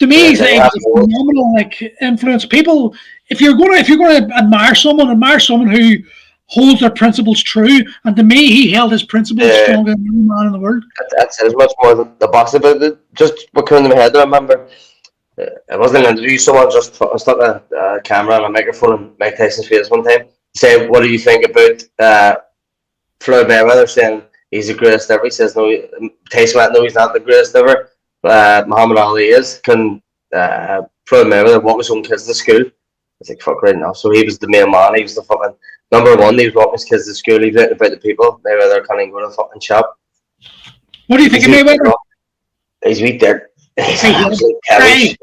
A: To me, he's a phenomenal influence. People, if you're gonna admire someone who holds their principles true, and to me he held his principles stronger than any man in the world.
B: That's much more than the boxing, but just what came into my head, I remember it wasn't an interview, someone just stuck a camera and a microphone in Mike Tyson's face one time, say, what do you think about Floyd Mayweather, saying he's the greatest ever? He says no. Tyson went, no, he's not the greatest ever. Muhammad Ali is. Can Floyd Mayweather walk his own kids to school? It's like, fuck right now. So he was the main man, he was the fucking number one, he was walking his kids to school, he was writing about the people. Mayweather can't even go to the fucking shop.
A: What do you think of Mayweather?
B: He's weak there. He's absolutely cabbage.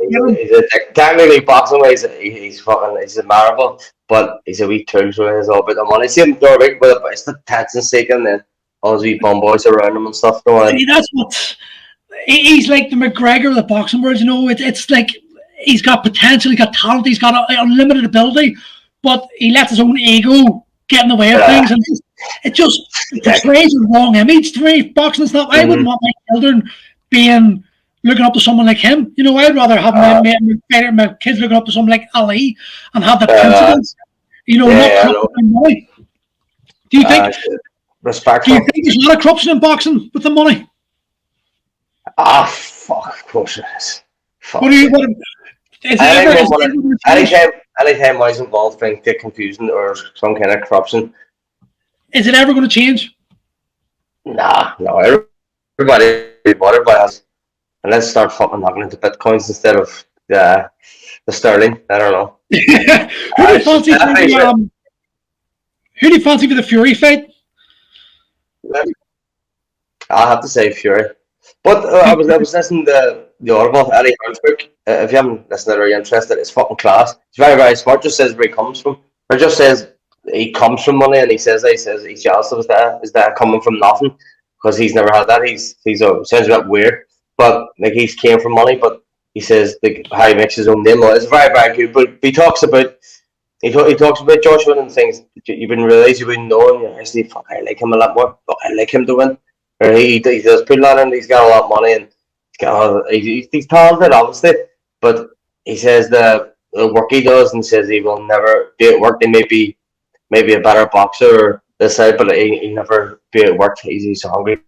B: Technically, boxing wise, he's admirable, but he's a wee tool, so he's all about the money. See him door week, but it's the attention seeking, and then all those wee bum boys around him and stuff.
A: That's what he's like, the McGregor of the boxing world. It's like he's got potential, he's got talent, he's got unlimited ability, but he lets his own ego get in the way of things, and it portrays a wrong image to me. Boxing is not. I wouldn't want my children looking up to someone like him. I'd rather have my kids looking up to someone like Ali and have the principles. Not money. Do you think?
B: Respectful.
A: Do you think there's a lot of corruption in boxing with the money?
B: Fuck! Of course it is. Fuck. Anytime money's involved, things get confusing or some kind of corruption.
A: Is it ever going to change?
B: No. Everybody has. And let's start fucking knocking into bitcoins instead of the sterling. I don't know.
A: Who do you fancy for the Fury fight?
B: I'll have to say Fury. But I was listening to the Audible, Eddie Hearn's book. If you haven't listened or you're interested, it's fucking class. It's very, very smart. Just says where he comes from. Or just says he comes from money, and he says he's jealous of his dad. His dad coming from nothing because he's never had that. Sounds a bit weird. But like he came from money, but he says how he makes his own name. It's very, very good. But he talks about Joshua and things you wouldn't realize, you wouldn't know, and you actually fuck, I like him a lot more. Fuck, I like him to win. Or he does put a lot in. He's got a lot of money and he's talented, obviously. But he says the work he does, and says he will never be at work. He may be maybe a better boxer or this side, but he never be at work. He's hungry.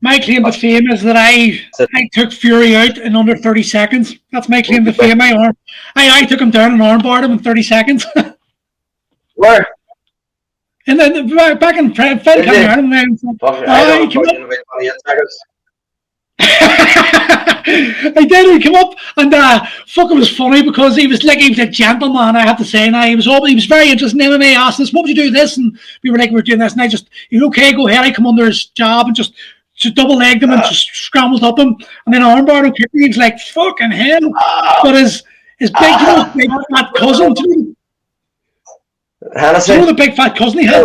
A: My claim to fame is that I took Fury out in under 30 seconds. That's my claim to fame. I took him down and armbarred him in 30 seconds.
B: Where?
A: And then back in Fred came around and
B: I don't know about 28 seconds.
A: I did. He came up and fuck, it was funny because he was a gentleman. I have to say, now he was very interested in MMA. Asked us, "What would you do this?" And we were like, "We're doing this." And he's okay, go ahead. I come under his job and just double legged him and just scrambled up him, and then armbarred him. He was like, "Fucking hell!" But his big, big fat cousin, you know the big fat cousin he had.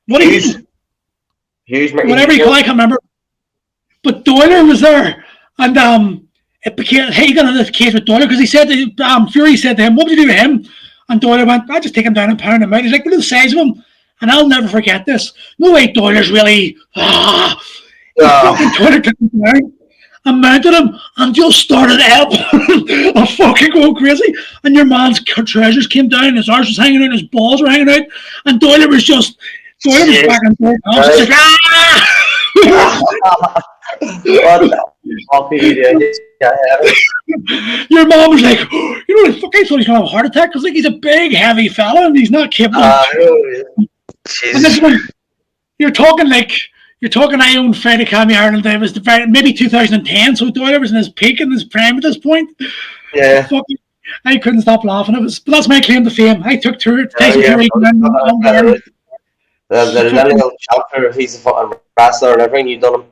A: What
B: Huge,
A: whatever you call, I can't remember. But Doyler was there, and it became, hey, you got into this case with Doyler because he said to Fury said to him, "What would you do to him?" And Doyler went, "I just take him down and pound him out." He's like, "Look at the size of him," and I'll never forget this. No way, Doyler's really. Fucking Doyler took him down and mounted him and just started elbowing and fucking going crazy. And your man's treasures came down, his arse was hanging out, his balls were hanging out, and Doyler was back and forth. Like,
B: what the fuck are you doing?
A: Your mom was like, "You know, I thought he's going to have a heart attack because he's a big, heavy fella and he's not capable." And this one, you're talking. I owned Freddie Cammy Ireland. It was maybe 2010, so Doyle was in his peak and his prime at this point.
B: Yeah.
A: I couldn't stop laughing. But that's my claim to fame. I took Tyson Fury.
B: The Untitled Chapter, he's a fucking wrestler and everything. You done him.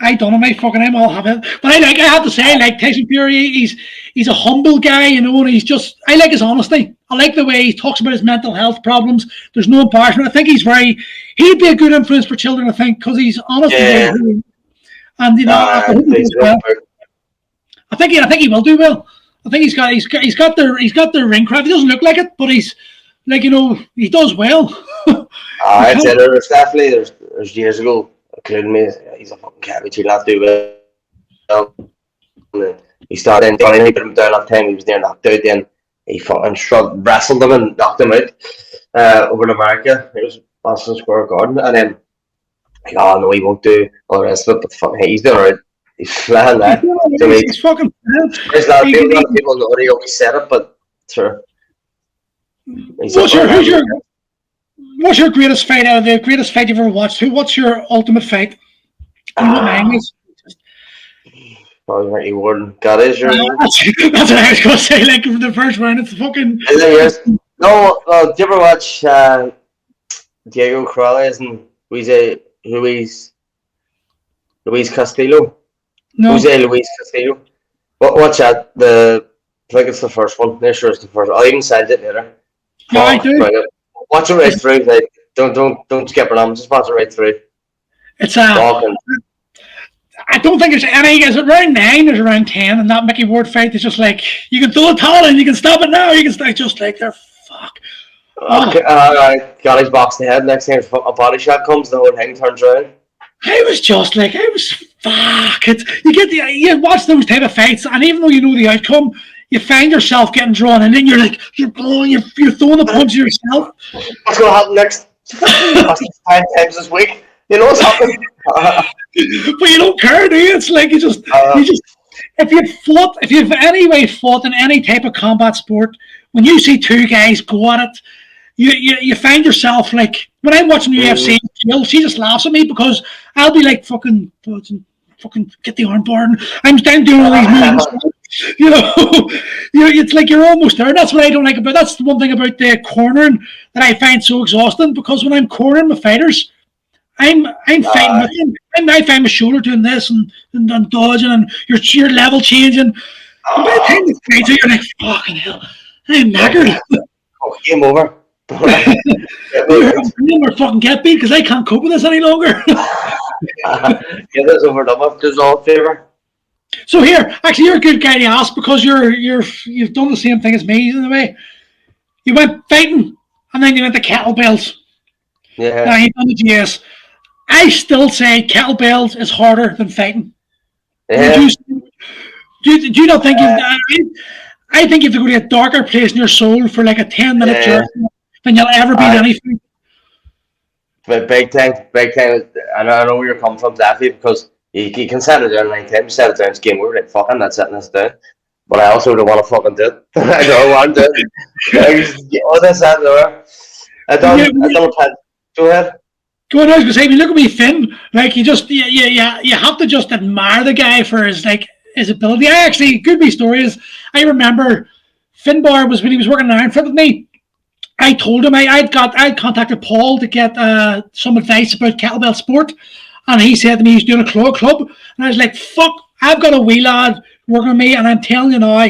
A: I done him. I'm all happy. But I have to say, Tyson Fury, he's a humble guy, you know, and I like his honesty. I like the way he talks about his mental health problems. There's no embarrassment. I think he'd be a good influence for children, I think, because he's honest.
B: Yeah.
A: And, you know, I think he will do well. I think he's got the ring craft. He doesn't look like it, but he's like, you know, he does well.
B: I'd say there's definitely there's years ago, including me, he's a fucking cabbage. He'll have to do well. He started in Johnny, he put him down that time. He was near knocked out. Then he fucking wrestled him and knocked him out over in America. It was Madison Square Garden, and then like, oh no, he won't do all the rest of it. But fucking, he's doing alright. He's flying that.
A: He's fucking.
B: There's a lot of people know he always said it, but sure.
A: What's your greatest fight out of the greatest fight you've ever watched? What's your ultimate fight? And what name is?
B: Probably Ricky Warden. God is your.
A: That's what I was going to say. Like from the first round, it's fucking.
B: Is it yours? No. Do you ever watch Diego Corrales and Luis Castillo?
A: No.
B: Jose Luis Castillo. Watch that. I think it's the first one. I'm sure it's the first. I'll even send it later.
A: Yeah, I do.
B: Brilliant. Watch it right through. Like, don't skip it on. Just watch it right through.
A: It's I don't think there's any. Is it round 9? There's around 10, and that Mickey Ward fight is just like you can throw a towel in, you can stop it now, you can stop. Just like they're fuck.
B: Okay, got his box to head. Next thing a body shot comes, the whole thing turns around.
A: I was fuck. You watch those type of fights, and even though you know the outcome, you find yourself getting drawn, and then you're like, you're throwing the punch yourself.
B: What's going to happen next? 5 times this week. You know what's happening.
A: But you don't care, do you? It's like you just if you've anyway fought in any type of combat sport, when you see two guys go at it, you find yourself like when I'm watching UFC, she just laughs at me because I'll be like fucking get the arm bar and I'm doing all these moves. You know, it's like you're almost there. That's what I don't like about. That's the one thing about the cornering that I find so exhausting because when I'm cornering my fighters, I'm fighting with them. I find my shoulder doing this and dodging and your level changing. And by the time you fight, you're like fucking hell. I'm knackered.
B: Oh, game over.
A: Or fucking get beat because I can't cope with this any longer.
B: Get this over done with. Does all favor.
A: So here, actually, you're a good guy to ask because you've done the same thing as me in a way. You went fighting and then you went to kettlebells.
B: Yeah.
A: Now you've done the GS. I still say kettlebells is harder than fighting.
B: Yeah.
A: Do you not think? I think you have to go to a darker place in your soul for like a 10-minute journey than you'll ever be in anything.
B: But big time. And I know where you're coming from, definitely, because you can set it down 9 times, set it down, it's game over, like, fuck, I'm not setting this down. But I also don't want to fucking do it. I don't want to do it. All this, that, and the other. I don't go ahead.
A: Go on, I was gonna say, when you look at me, Finn, like you have to just admire the guy for his ability. I actually, good wee story is, I remember Finbar was when he was working in Iron Fit with me. I told him I'd contacted Paul to get some advice about kettlebell sport, and he said to me he's doing a club, and I was like, fuck, I've got a wee lad working with me, and I'm telling you now,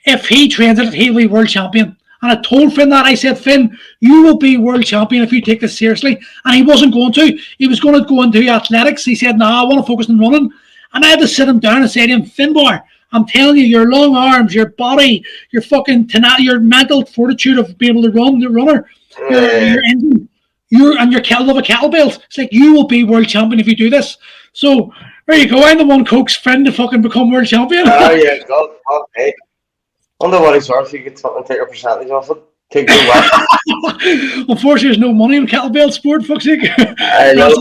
A: if he trains it, he'll be world champion. And I told Finn that. I said, Finn, you will be world champion if you take this seriously. And he wasn't going to. He was going to go into athletics. He said, I want to focus on running. And I had to sit him down and say to him, Finbar, I'm telling you, your long arms, your body, your fucking your mental fortitude of being able to run, the runner, your engine, and your love of kettlebells. It's like, you will be world champion if you do this. So there you go. I'm the one coach's friend to fucking become world champion.
B: Oh, yeah, God, hey. Wonder what it's worth. You could fucking take a percentage off it. Take your whack.
A: Unfortunately, there's no money in kettlebell sport, fuck's sake.
B: I know.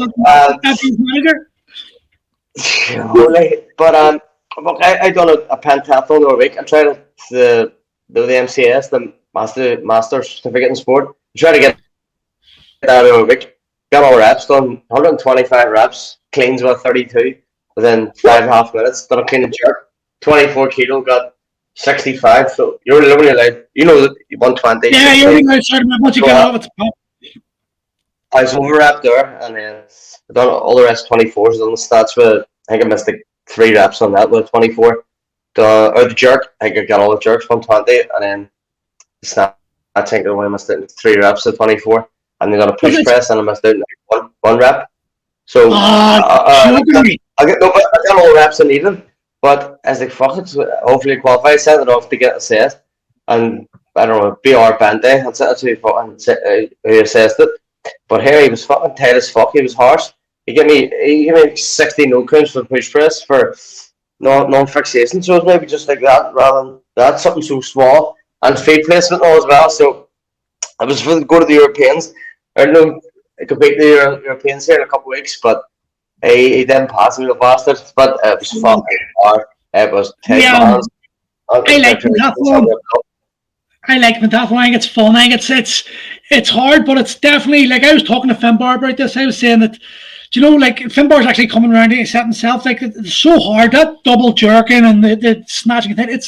B: But look, I done a pentathlon the other week. I tried the MCS, the Master Certificate in Sport. I tried to get that the other week. Got all reps done. 125 reps. Cleans with 32 within 5.5 minutes. Done a clean and jerk. 24 kilo. Got 65, so you're only allowed, you know, 120.
A: Yeah, you're only allowed certain once you get off it's pop.
B: I was overwrapped there, and then I done all the rest 24s on the stats with, I think I missed like 3 reps on that with 24. The jerk, I think I got all the jerks 120, and then the snatch, I think I missed it 3 reps at 24, and then got a push press, and I missed out like one rep. So I got all the reps I needed. But as like fuck it, hopefully qualify, send it off to get assessed, and I don't know, BR Band-Aid, that's who fucking who assessed it. But here he was fucking tight as fuck, he was harsh. He gave me 60 no counts for the push press for non-fixation, so it's maybe just like that rather than that, something so small, and feet placement all as well. So I was going to go to the Europeans. I don't know, I could beat the Europeans here in a couple of weeks, but he didn't pass me, the bastard, but it was fucking hard. It was tight.
A: Yeah, I like pentathlon. I think it's fun. I think it's hard, but it's definitely, like I was talking to Finbar about this. I was saying that, you know, like Finbar's actually coming around to set himself. Like it's so hard, that double jerking and the snatching thing.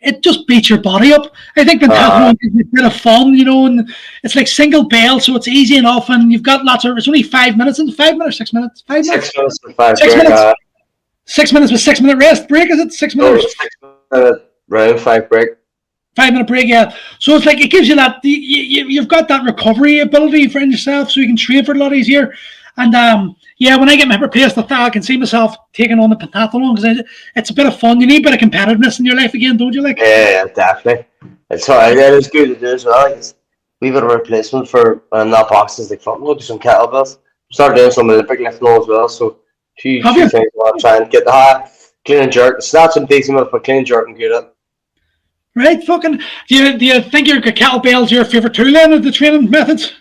A: It just beats your body up. I think pentathlon is a bit of fun, you know, and it's like single bell, so it's easy enough, and you've got lots of. It's only 5 minutes, and 5 minutes, 6 minutes, 5 minutes.
B: 6 minutes and 5
A: 6 minutes. 6 minutes with 6 minute rest break. Is it 6 minutes?
B: 6 minute round, 5 break.
A: 5 minute break, yeah. So it's like it gives you that you've got that recovery ability for yourself, so you can train for a lot easier. And yeah, when I get my hip replaced, I can see myself taking on the pentathlon because it's a bit of fun. You need a bit of competitiveness in your life again, don't you? Like,
B: yeah, definitely. It's hard. It is good to do as well. Like, we've got a replacement for not boxes like fucking do some kettlebells. Start doing some Olympic lifting as well. So few things I want to try and get the clean and jerk. It's not some decent enough, but clean and jerk and good at.
A: Right, fucking. Do you think your kettlebells your favorite tool then of the training methods?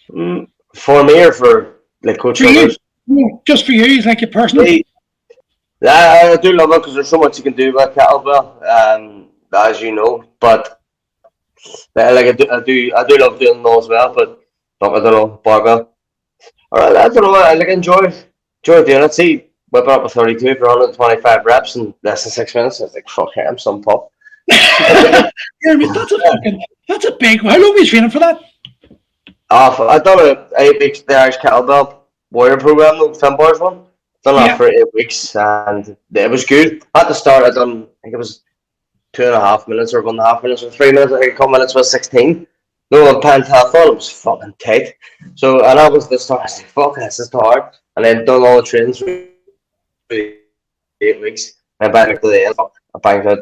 B: For me or for like coach others?
A: No, just for you, it's like your personal.
B: I do love it because there's so much you can do with kettlebell, as you know. But like I do love doing them as well. But I don't know, barbell. Alright, I don't know. I like enjoy doing it. See, whip up a 32 for 125 reps in less than 6 minutes. I was like, fuck him, some pop.
A: Yeah, I mean, that's a big. How long were you training for that?
B: I done the Irish kettlebell warrior program, the Finbar's one. Done that for 8 weeks, and it was good. At the start, I think it was 2.5 minutes or 1.5 minutes or 3 minutes. I think a couple minutes was 16. No, pentathlon, it was fucking tight. So, and that was the start. I was like, fuck, this is hard. And then done all the trainings for 8 weeks. And back to the end, I banged it.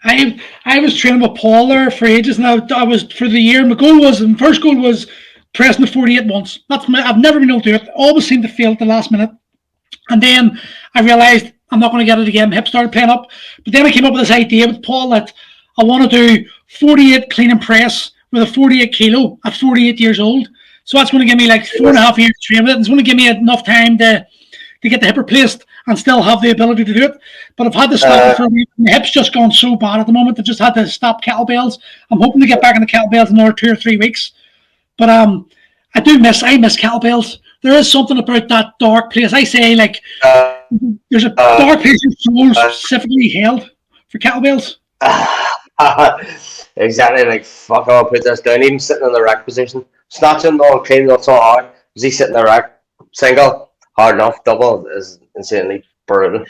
A: I was training with Paul there for ages, and I was for the year. My first goal was pressing the 48 once. I've never been able to do it. Always seemed to fail at the last minute. And then I realised I'm not going to get it again. My hip started playing up. But then I came up with this idea with Paul that I want to do 48 clean and press with a 48 kilo at 48 years old. So that's going to give me like 4.5 years to train with it. It's going to give me enough time to get the hip replaced and still have the ability to do it. But I've had to stop it for a week. My hip's just gone so bad at the moment. I've just had to stop kettlebells. I'm hoping to get back in the kettlebells in another 2 or 3 weeks. But I miss kettlebells. There is something about that dark place. I say, like, there's a dark place in soul specifically held for kettlebells.
B: Exactly, like, fuck, I'll put this down. Even sitting in the rack position, snatching all clean, not so hard. Was he sitting in the rack? Single, hard enough. Double is insanely brutal.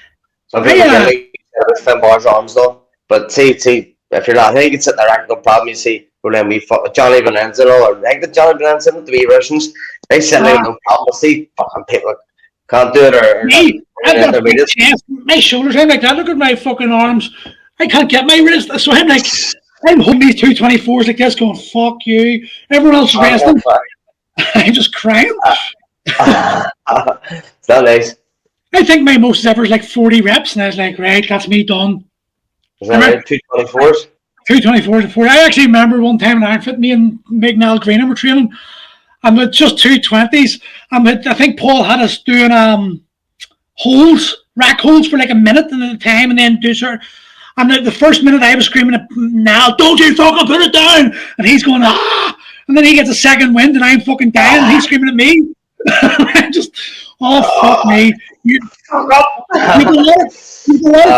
B: So I think with Finn Barr's arms though. But see, if you're not, I think you can sit in the rack, no problem. You see, well, then we Johnny Van Enzen or I think the Johnny Van Enzen, the wee Russians, they sit there no problem. See, fucking people can't do it or
A: me. I've got a big chest, my shoulders. I'm like that. Look at my fucking arms. I can't get my wrist. So I'm like, I'm holding these 224s like this, going fuck you. Everyone else is resting. I'm just crying.
B: It's not nice.
A: I think my most ever is like 40 reps, and I was like, right, that's me done.
B: Is that right? 224s?
A: 224s and 40. I actually remember one time in Ironfit, me and Mignal Greenham were training, and with just 220s, I think Paul had us doing rack holds for like a minute at a time, and then do certain. And the first minute I was screaming at Now, don't you fucking put it down! And he's going, ah! And then he gets a second wind, and I'm fucking dying, and he's screaming at me. I'm just, oh, fuck me. You have a lot of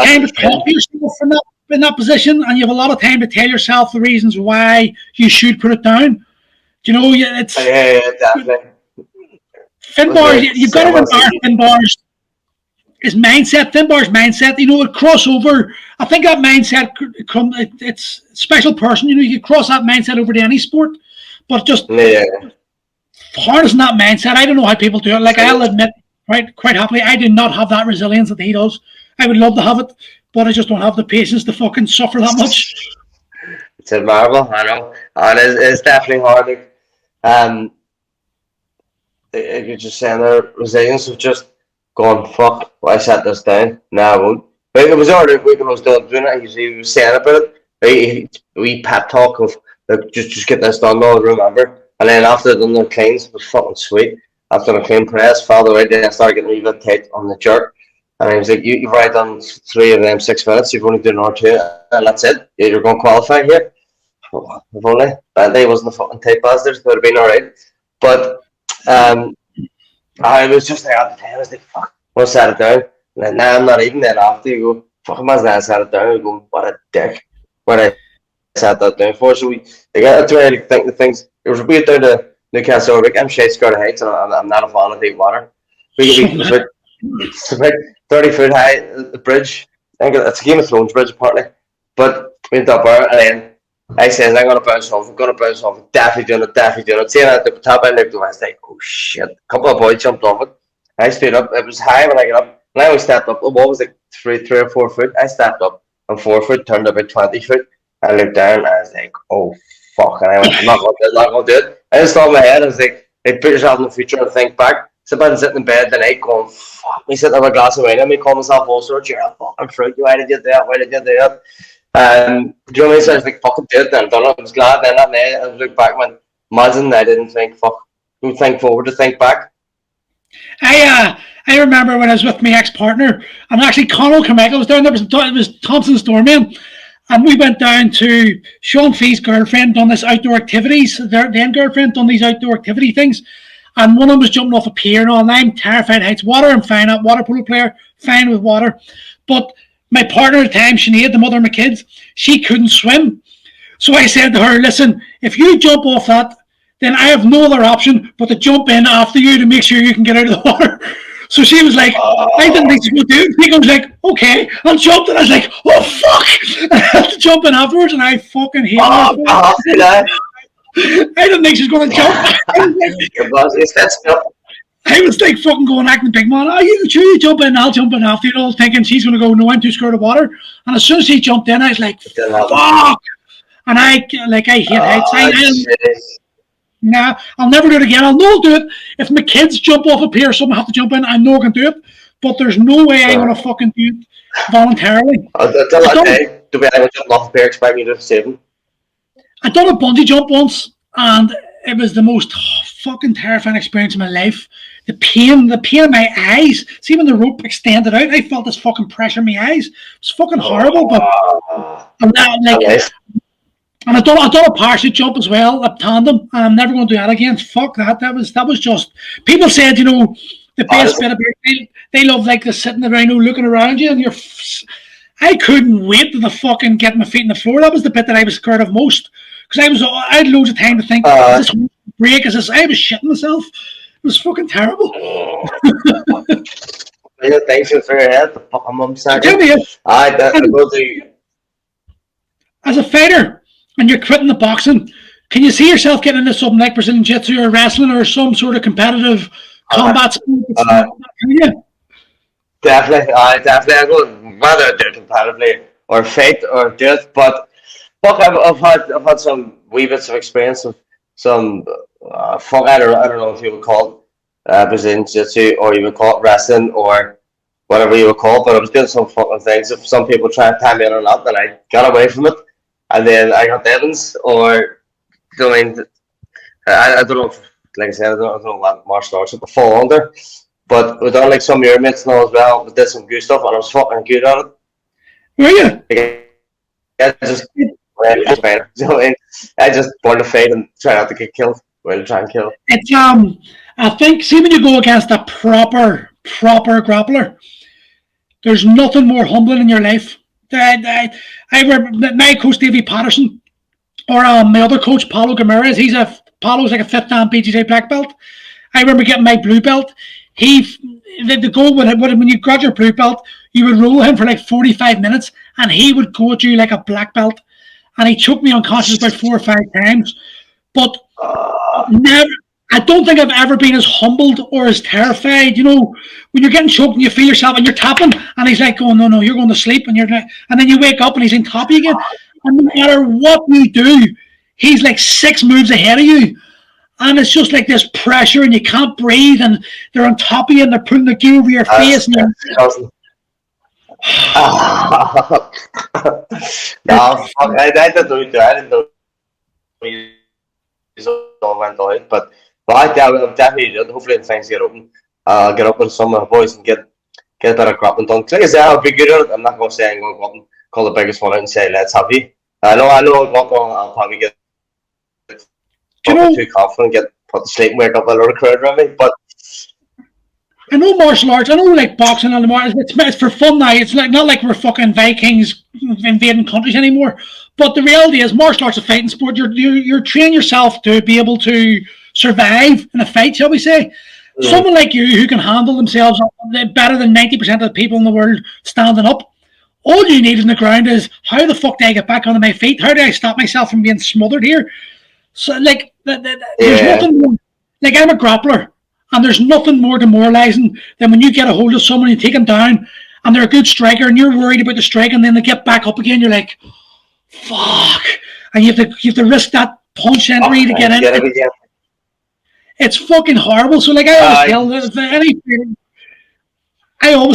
A: time to talk to yourself in that position, and you have a lot of time to tell yourself the reasons why you should put it down. Do you know, it's...
B: Yeah, definitely.
A: Finn Barr's, you've got to remember Finn Barr's mindset, you know, a crossover. I think that mindset, it's a special person, you know, you can cross that mindset over to any sport, but just harnessing that mindset, I don't know how people do it. Like, I'll admit, right, quite happily, I do not have that resilience that he does. I would love to have it, but I just don't have the patience to fucking suffer that much.
B: It's a marvel, I know, and it's definitely hard. You're just saying their resilience of just going, fuck, I set this down, I won't. But it was already a week when I was doing it, he was saying about it, we pep talk of, like, just get this done, I'll remember. And then after I'd done the cleans, it was fucking sweet. After the clean press, fell away, then I started getting a wee bit tight on the jerk. And I was like, you've already done 3 of them 6 minutes, you've only done another 2, and that's it. You're going to qualify here. If only. Bentley wasn't a fucking tight bastard, it would have been alright. But, I was just like at the time, I was like, fuck, I'll set it down. And now I'm not even there after. You go, fuck, imagine I set it down. You go, what a dick. What I set that down for. So I got to really think the things. It was a bit down to Newcastle. Like, I'm shit scared of heights, and I'm not a fan of deep water. It's about 30 foot high, the bridge. I think it's a Game of Thrones bridge, apparently. But we went up there, and then I said, I'm going to bounce off, definitely doing it. Seeing at the top, I looked over, I was like, oh shit. A couple of boys jumped off it. I stood up, it was high when I got up, and I only stepped up. The wall was like 3 or 4 foot. I stepped up, and 4 foot turned about 20 foot. I looked down, and I was like, oh fuck. And I went, I'm not going to do it. I just thought in my head, I was like, hey, put yourself in the future and think back. So I've been sitting in bed the night going, fuck me, sitting there with a glass of wine, and me call myself all sorts, you're a fucking fruit, why did you do that? Do you know what I mean? So I was like, fucking do it then. I was glad then that night. I looked back when, imagine I didn't think, fuck, don't think forward to think back.
A: I remember when I was with my ex-partner, and actually Conor Carmichael was down there, it was Thompson's doorman, and we went down to Sean Fee's girlfriend, done this outdoor activities, their then girlfriend done these outdoor activity things, and one of them was jumping off a pier and all, and I'm terrified of heights. Water, I'm fine at, water polo player, fine with water, but my partner at the time, Sinead, the mother of my kids, she couldn't swim. So I said to her, listen, if you jump off that, then I have no other option but to jump in after you to make sure you can get out of the water. So she was like, I didn't think she would do it. He was like, okay, I'll jump. And I was like, oh, fuck. I had to jump in afterwards, and I fucking hate her. I didn't think she was going to jump. I was like fucking going acting big man. Oh, you jump in, I'll jump in after you, thinking she's going to go, no, I'm too scared of water. And as soon as she jumped in, I was like, fuck. And I hate heights. Nah, I'll never do it again. I'll do it. If my kids jump off a pier or something, I have to jump in, I know I can do it. But there's no way I'm going to fucking do it voluntarily.
B: Until that day, do we ever jump off a pier, expect me to save them?
A: I done a bungee jump once, and it was the most fucking terrifying experience of my life. The pain in my eyes. See, when the rope extended out, I felt this fucking pressure in my eyes. It was fucking horrible, but I'm And I done a parachute jump as well, a tandem, and I'm never going to do that again. Fuck that. That was just, people said, you know, the best bit about it, they love like the sitting around, looking around you, and I couldn't wait to the fucking get my feet in the floor. That was the bit that I was scared of most, because I had loads of time to think, is this break? Is this? I was shitting myself. It was fucking terrible.
B: Thanks for your head.
A: Tell me, as a fighter, and you're quitting the boxing, can you see yourself getting into something like Brazilian Jiu-Jitsu or wrestling or some sort of competitive combat sport?
B: Definitely. I go whether do it competitively or fight or do it. But fuck, I've had some wee bits of experience of some fuck. I don't know if you would call it Brazilian Jiu-Jitsu or you would call it wrestling or whatever you would call it. But I was doing some fucking things. If some people try to tie me in or not, then I got away from it. And then I got Evans or doing, I don't know, like I said, I don't know what martial arts would fall under, but we done like some of your mates now as well. We did some good stuff and I was fucking good at it.
A: Were you?
B: I just want to fight and try not to get killed. Well, try and kill.
A: It's I think, see, when you go against a proper grappler, there's nothing more humbling in your life. I remember my coach Davey Patterson, or my other coach Paulo Gamarez. Paulo's like a 5th dan BJJ black belt. I remember getting my blue belt. The goal when you got your blue belt, you would roll him for like 45 minutes, and he would go at you like a black belt, and he choked me unconscious about 4 or 5 times. But never. I don't think I've ever been as humbled or as terrified. You know, when you're getting choked and you feel yourself and you're tapping, and he's like, "Oh no, you're going to sleep," and and then you wake up and he's in top of you again. And no matter what you do, he's like 6 moves ahead of you, and it's just like this pressure, and you can't breathe, and they're on top of you, and they're putting the gear over your face. And
B: I didn't know it all went out, but I definitely did. Hopefully, when things get open, I'll get up with some of my boys and get a bit of grappling done. Like I said, I'll be good at it. I'm not going to say I'm going to go up and call the biggest one out and say, let's have you. I know I'll probably get too confident, put the sleeping weight up a lot of crowd around me, but
A: I know martial arts, I know like boxing and the martial arts, it's for fun now. It's like not like we're fucking Vikings invading countries anymore. But the reality is martial arts is a fighting sport. You're training yourself to be able to survive in a fight, shall we say. Yeah. Someone like you who can handle themselves better than 90% of the people in the world standing up. All you need in the ground is, how the fuck do I get back onto my feet? How do I stop myself from being smothered here? So like, there's nothing more, like I'm a grappler, and there's nothing more demoralizing than when you get a hold of someone, you take them down, and they're a good striker, and you're worried about the strike, and then they get back up again. You're like, fuck, and you have to risk that punch entry to get in. It's fucking horrible. So like I always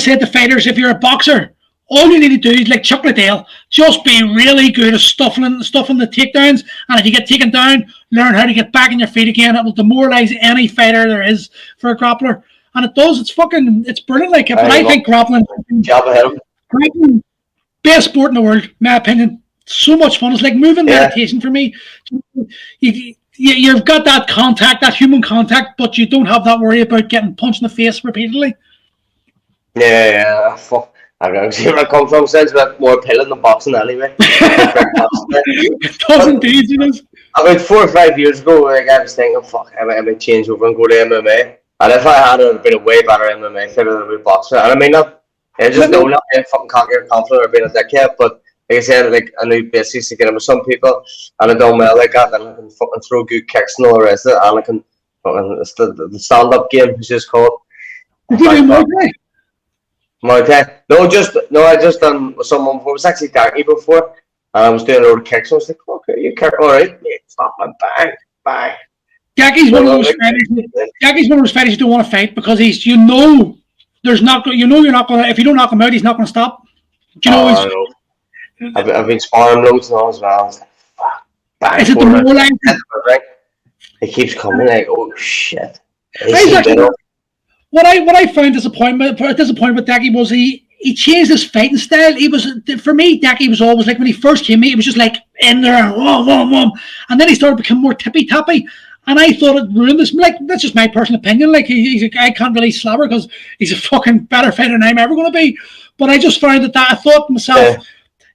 A: say to fighters, if you're a boxer, all you need to do is like Chuck Liddell, just be really good at stuffing the takedowns, and if you get taken down, learn how to get back on your feet again. It will demoralize any fighter there is for a grappler, and it does. It's brilliant. Like, but I think grappling, best sport in the world, in my opinion. So much fun. It's like moving meditation for me. You've got that contact, that human contact, but you don't have that worry about getting punched in the face repeatedly.
B: Yeah. Fuck. I don't see where I come from. Sounds a bit more appealing than boxing anyway.
A: It does indeed, you know.
B: About 4 or 5 years ago, like, I was thinking, fuck, I might change over and go to MMA. And if I had been a way better MMA fighter than a boxer, and I mean, not being fucking cocky or confident or being a dickhead, but like I said, like, I knew basics to get in with some people, and I done well like that, and I can fucking throw good kicks and all the rest of it, and I can fucking, it's the stand-up game, it's just called.
A: Did you do Muay Thai?
B: Muay Thai? I just done with someone before. It was actually Daggy before, and I was doing a load of kicks. I was like, okay, you kick, all right, stop my bang. Daggy's one of those
A: fighters you don't want to fight because you're not going to, if you don't knock him out, he's not going to stop. Do you know?
B: I've been sparring loads now as well. Bang,
A: is it the more line?
B: He keeps coming like, oh shit.
A: What I found disappointment with Daggy was he he changed his fighting style. He was, for me, Decky was always like, when he first came in, he was just like in there, whoa, whoa, whoa. And then he started to become more tippy-tappy. And I thought it ruined this. Like, that's just my personal opinion. Like, I can't really slobber because he's a fucking better fighter than I'm ever going to be. But I just found that I thought to myself,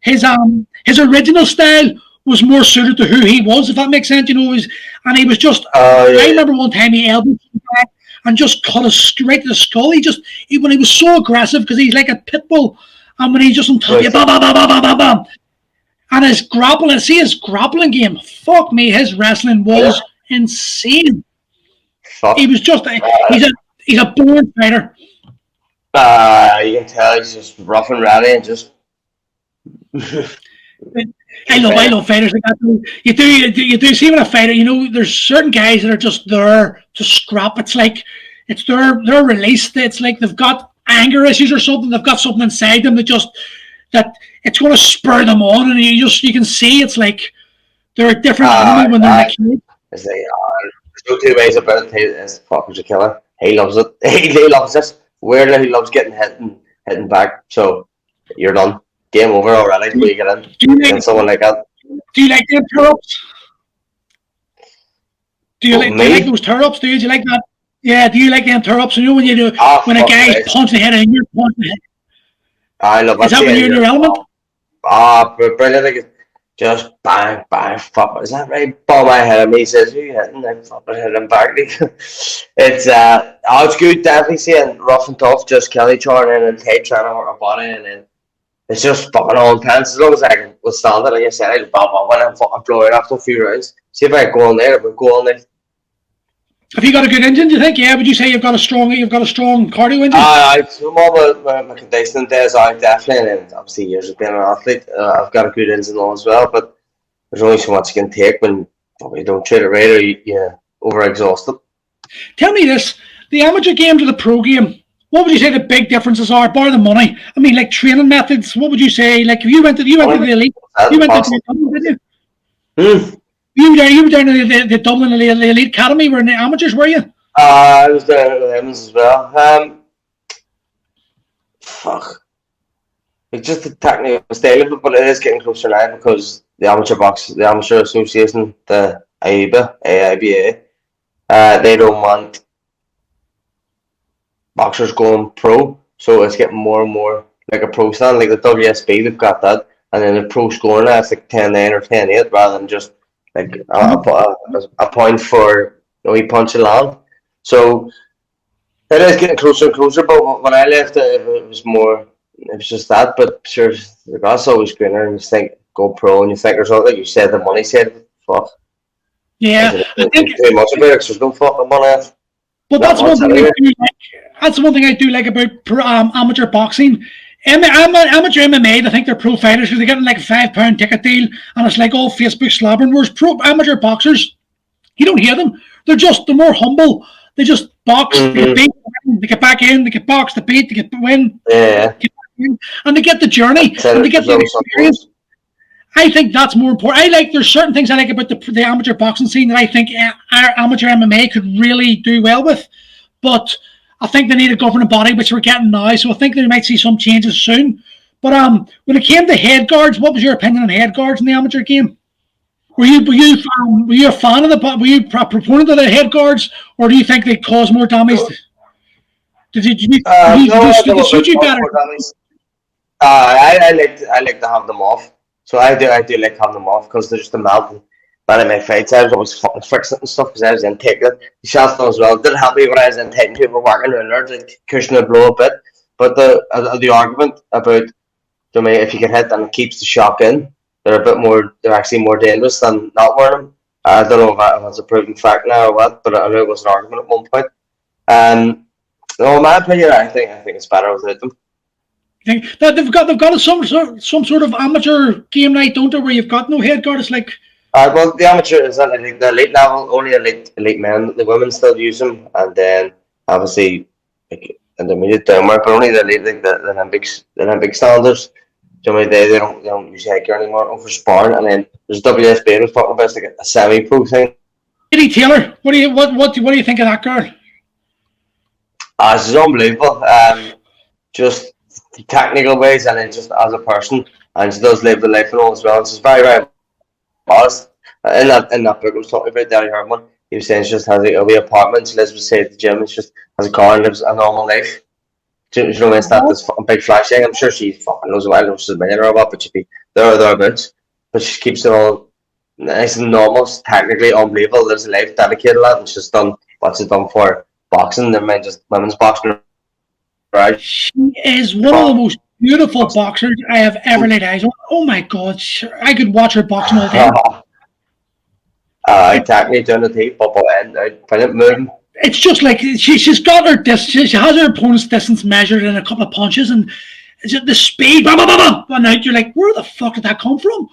A: his original style was more suited to who he was, if that makes sense. You know, and he was just, I remember one time he elbowed him back and just cut us straight to the skull. When he was so aggressive, because he's like a pit bull, and when he's just on top of you, bam, bam, bam, bam, bam, bam. And his grappling game, fuck me, his wrestling was insane. He was just, he's a born fighter.
B: You can tell he's just rough and ready and just.
A: I love fighters like that. You do see when a fighter, you know, there's certain guys that are just there to scrap. It's like it's their release. It's like they've got anger issues or something. They've got something inside them that it's going to spur them on, and you can see it's like they're a different animal when they're like.
B: There's no two ways about it. This fucker's a killer. He loves it. He loves this. Weirdly, he loves getting hit and hitting back. So you're done. Game over already until you get in. Do someone like that.
A: Do you like them turn-ups? Do you like those turn-ups? Do you like that? Yeah, do you like them turn-ups? You know when you do when a guy's punching the head and you're punching the head.
B: I love that.
A: Is that when you're in your element?
B: Brilliant. Like, just bang, bang, fuck. Is that right? Ball my head at me, says, who you hitting? I fucking hit him back. It's good, definitely seeing rough and tough, just Kelly charging and tight trying to hurt a body, and then it's just fucking all intense. As long as I can withstand it, like I said, I just when I'm fucking blowing after a few rounds. See if I go on there, we'll go on there.
A: Have you got a good engine, do you think? Yeah, would you say you've got a strong cardio engine?
B: Some of my conditioning days are definitely, and obviously years of being an athlete, I've got a good engine on as well, but there's only so much you can take when you don't treat it right or you're over-exhausted.
A: Tell me this, the amateur game to the pro game, what would you say the big differences are, bar the money? I mean, like training methods, what would you say? Like if you went to the elite, you went to the Dublin, did you? You were down to the Dublin the Elite Academy, were in the amateurs, were you?
B: I was down at the Lemons as well. It's just the technical style of it, but it is getting closer now because the Amateur Association, the AIBA, they don't want boxers going pro, so it's getting more and more like a pro stand, like the WSB, they've got that, and then the pro scoring now, it's like 10-9 or 10-8 rather than just like a point for you punch and land. So it is getting closer and closer, but when I left it was just that, but sure, the grass always greener, and you think go pro, and you think there's all, like you said, the money said, fuck.
A: Yeah, I think
B: too much about it, there's no fucking money.
A: But that's one thing I do like. That's one thing I do like about amateur boxing. Amateur MMA, I think they're pro fighters because they're getting like a £5 ticket deal, and it's like all Facebook slobbering. Whereas pro amateur boxers, you don't hear them. They're more humble. They just box, they get beat, they get back in, they get boxed, they beat, they get win, and they get the journey and they get the experience. I think that's more important. There's certain things I like about the amateur boxing scene that I think our amateur MMA could really do well with, but I think they need a governing body, which we're getting now. So I think they might see some changes soon. But when it came to Headguards, what was your opinion on Headguards in the amateur game? Were you a fan of were you a proponent of the Headguards, or do you think they cause more damage? Did it suit you better?
B: I like to have them off. So I do like having them off because they're just a mountain. Man, in my fights, I was always fucking fixing it and stuff because I was in taking it. The shots as well. It didn't help me when I was in taking people working around there, like cushion the blow a bit. But the argument about if you get hit and it keeps the shock in, they're actually more dangerous than not wearing them. I don't know if that's a proven fact now or what, but I know it was an argument at one point. In my opinion, I think it's better without them.
A: That they've got some sort of amateur game night, don't they, where you've got no headguard? It's like
B: well, the amateur is not like the elite level, only elite men. The women still use them, and then obviously like intermediate downward, but only the elite, like the Olympic standards. They don't use headgear anymore for sparring, and then there's WSB. I was talking about like a semi-pro thing.
A: Katie Taylor, what do you think of that girl?
B: She's unbelievable. Just technical ways, and then just as a person, and she does live the life and all as well. And she's very, very modest. In that book I was talking about, Danny Herman, he was saying she just has a wee apartment, she lives beside the gym, and she just has a car and lives a normal life. Do you know, it's not this fucking big flash thing. I'm sure she fucking knows what I know, she's a millionaire or what, but she'd be thereabouts. But she keeps it all nice and normal. It's technically unbelievable. There's a life dedicated to that, and she's done what she's done for boxing, never mind just women's boxing. Right?
A: She is one of the most beautiful boxers I have ever laid eyes on. Oh my god, I could watch her boxing all day.
B: Technically doing the tape, but brilliant moving.
A: It's just like she's got her distance. She has her opponent's distance measured in a couple of punches, and the speed. Blah, blah, blah, blah, and you're like, where the fuck did that come from?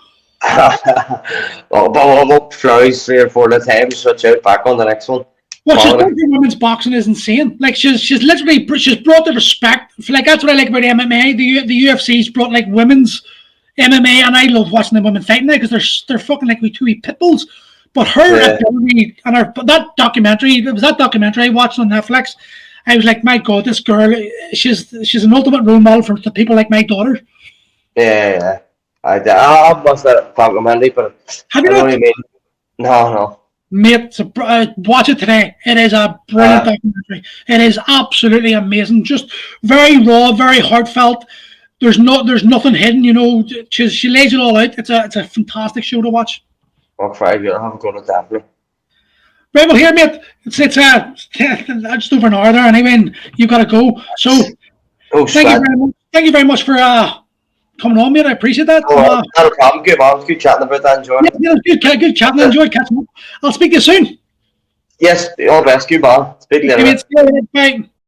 B: But flurries 3 or 4 at a time, switch out, back on the next one.
A: What she's done for women's boxing is insane. Like she's literally brought the respect. Like that's what I like about MMA. The UFC's brought like women's MMA, and I love watching the women fighting there because they're fucking like two wee pit bulls. But her ability and that documentary I watched on Netflix. I was like, my god, this girl, she's an ultimate role model for people like my daughter.
B: Yeah. I watched that documentary, but
A: have you not?
B: No.
A: Mate, watch it today. It is a brilliant documentary. It is absolutely amazing. Just very raw, very heartfelt. There's nothing hidden. You know, she lays it all out. It's a fantastic show to watch.
B: Oh, very good. I haven't gone to definitely.
A: Right, well, here, mate. It's just over an hour there, anyway, and you've got to go. So, thank you very much for coming on, mate. I appreciate that.
B: Not a problem. Good, man. Good chatting about that. Enjoy.
A: Yeah, good chatting. I enjoyed catching up. I'll speak to you soon.
B: Yes, all the best. Good, man. Speak later.
A: Bye.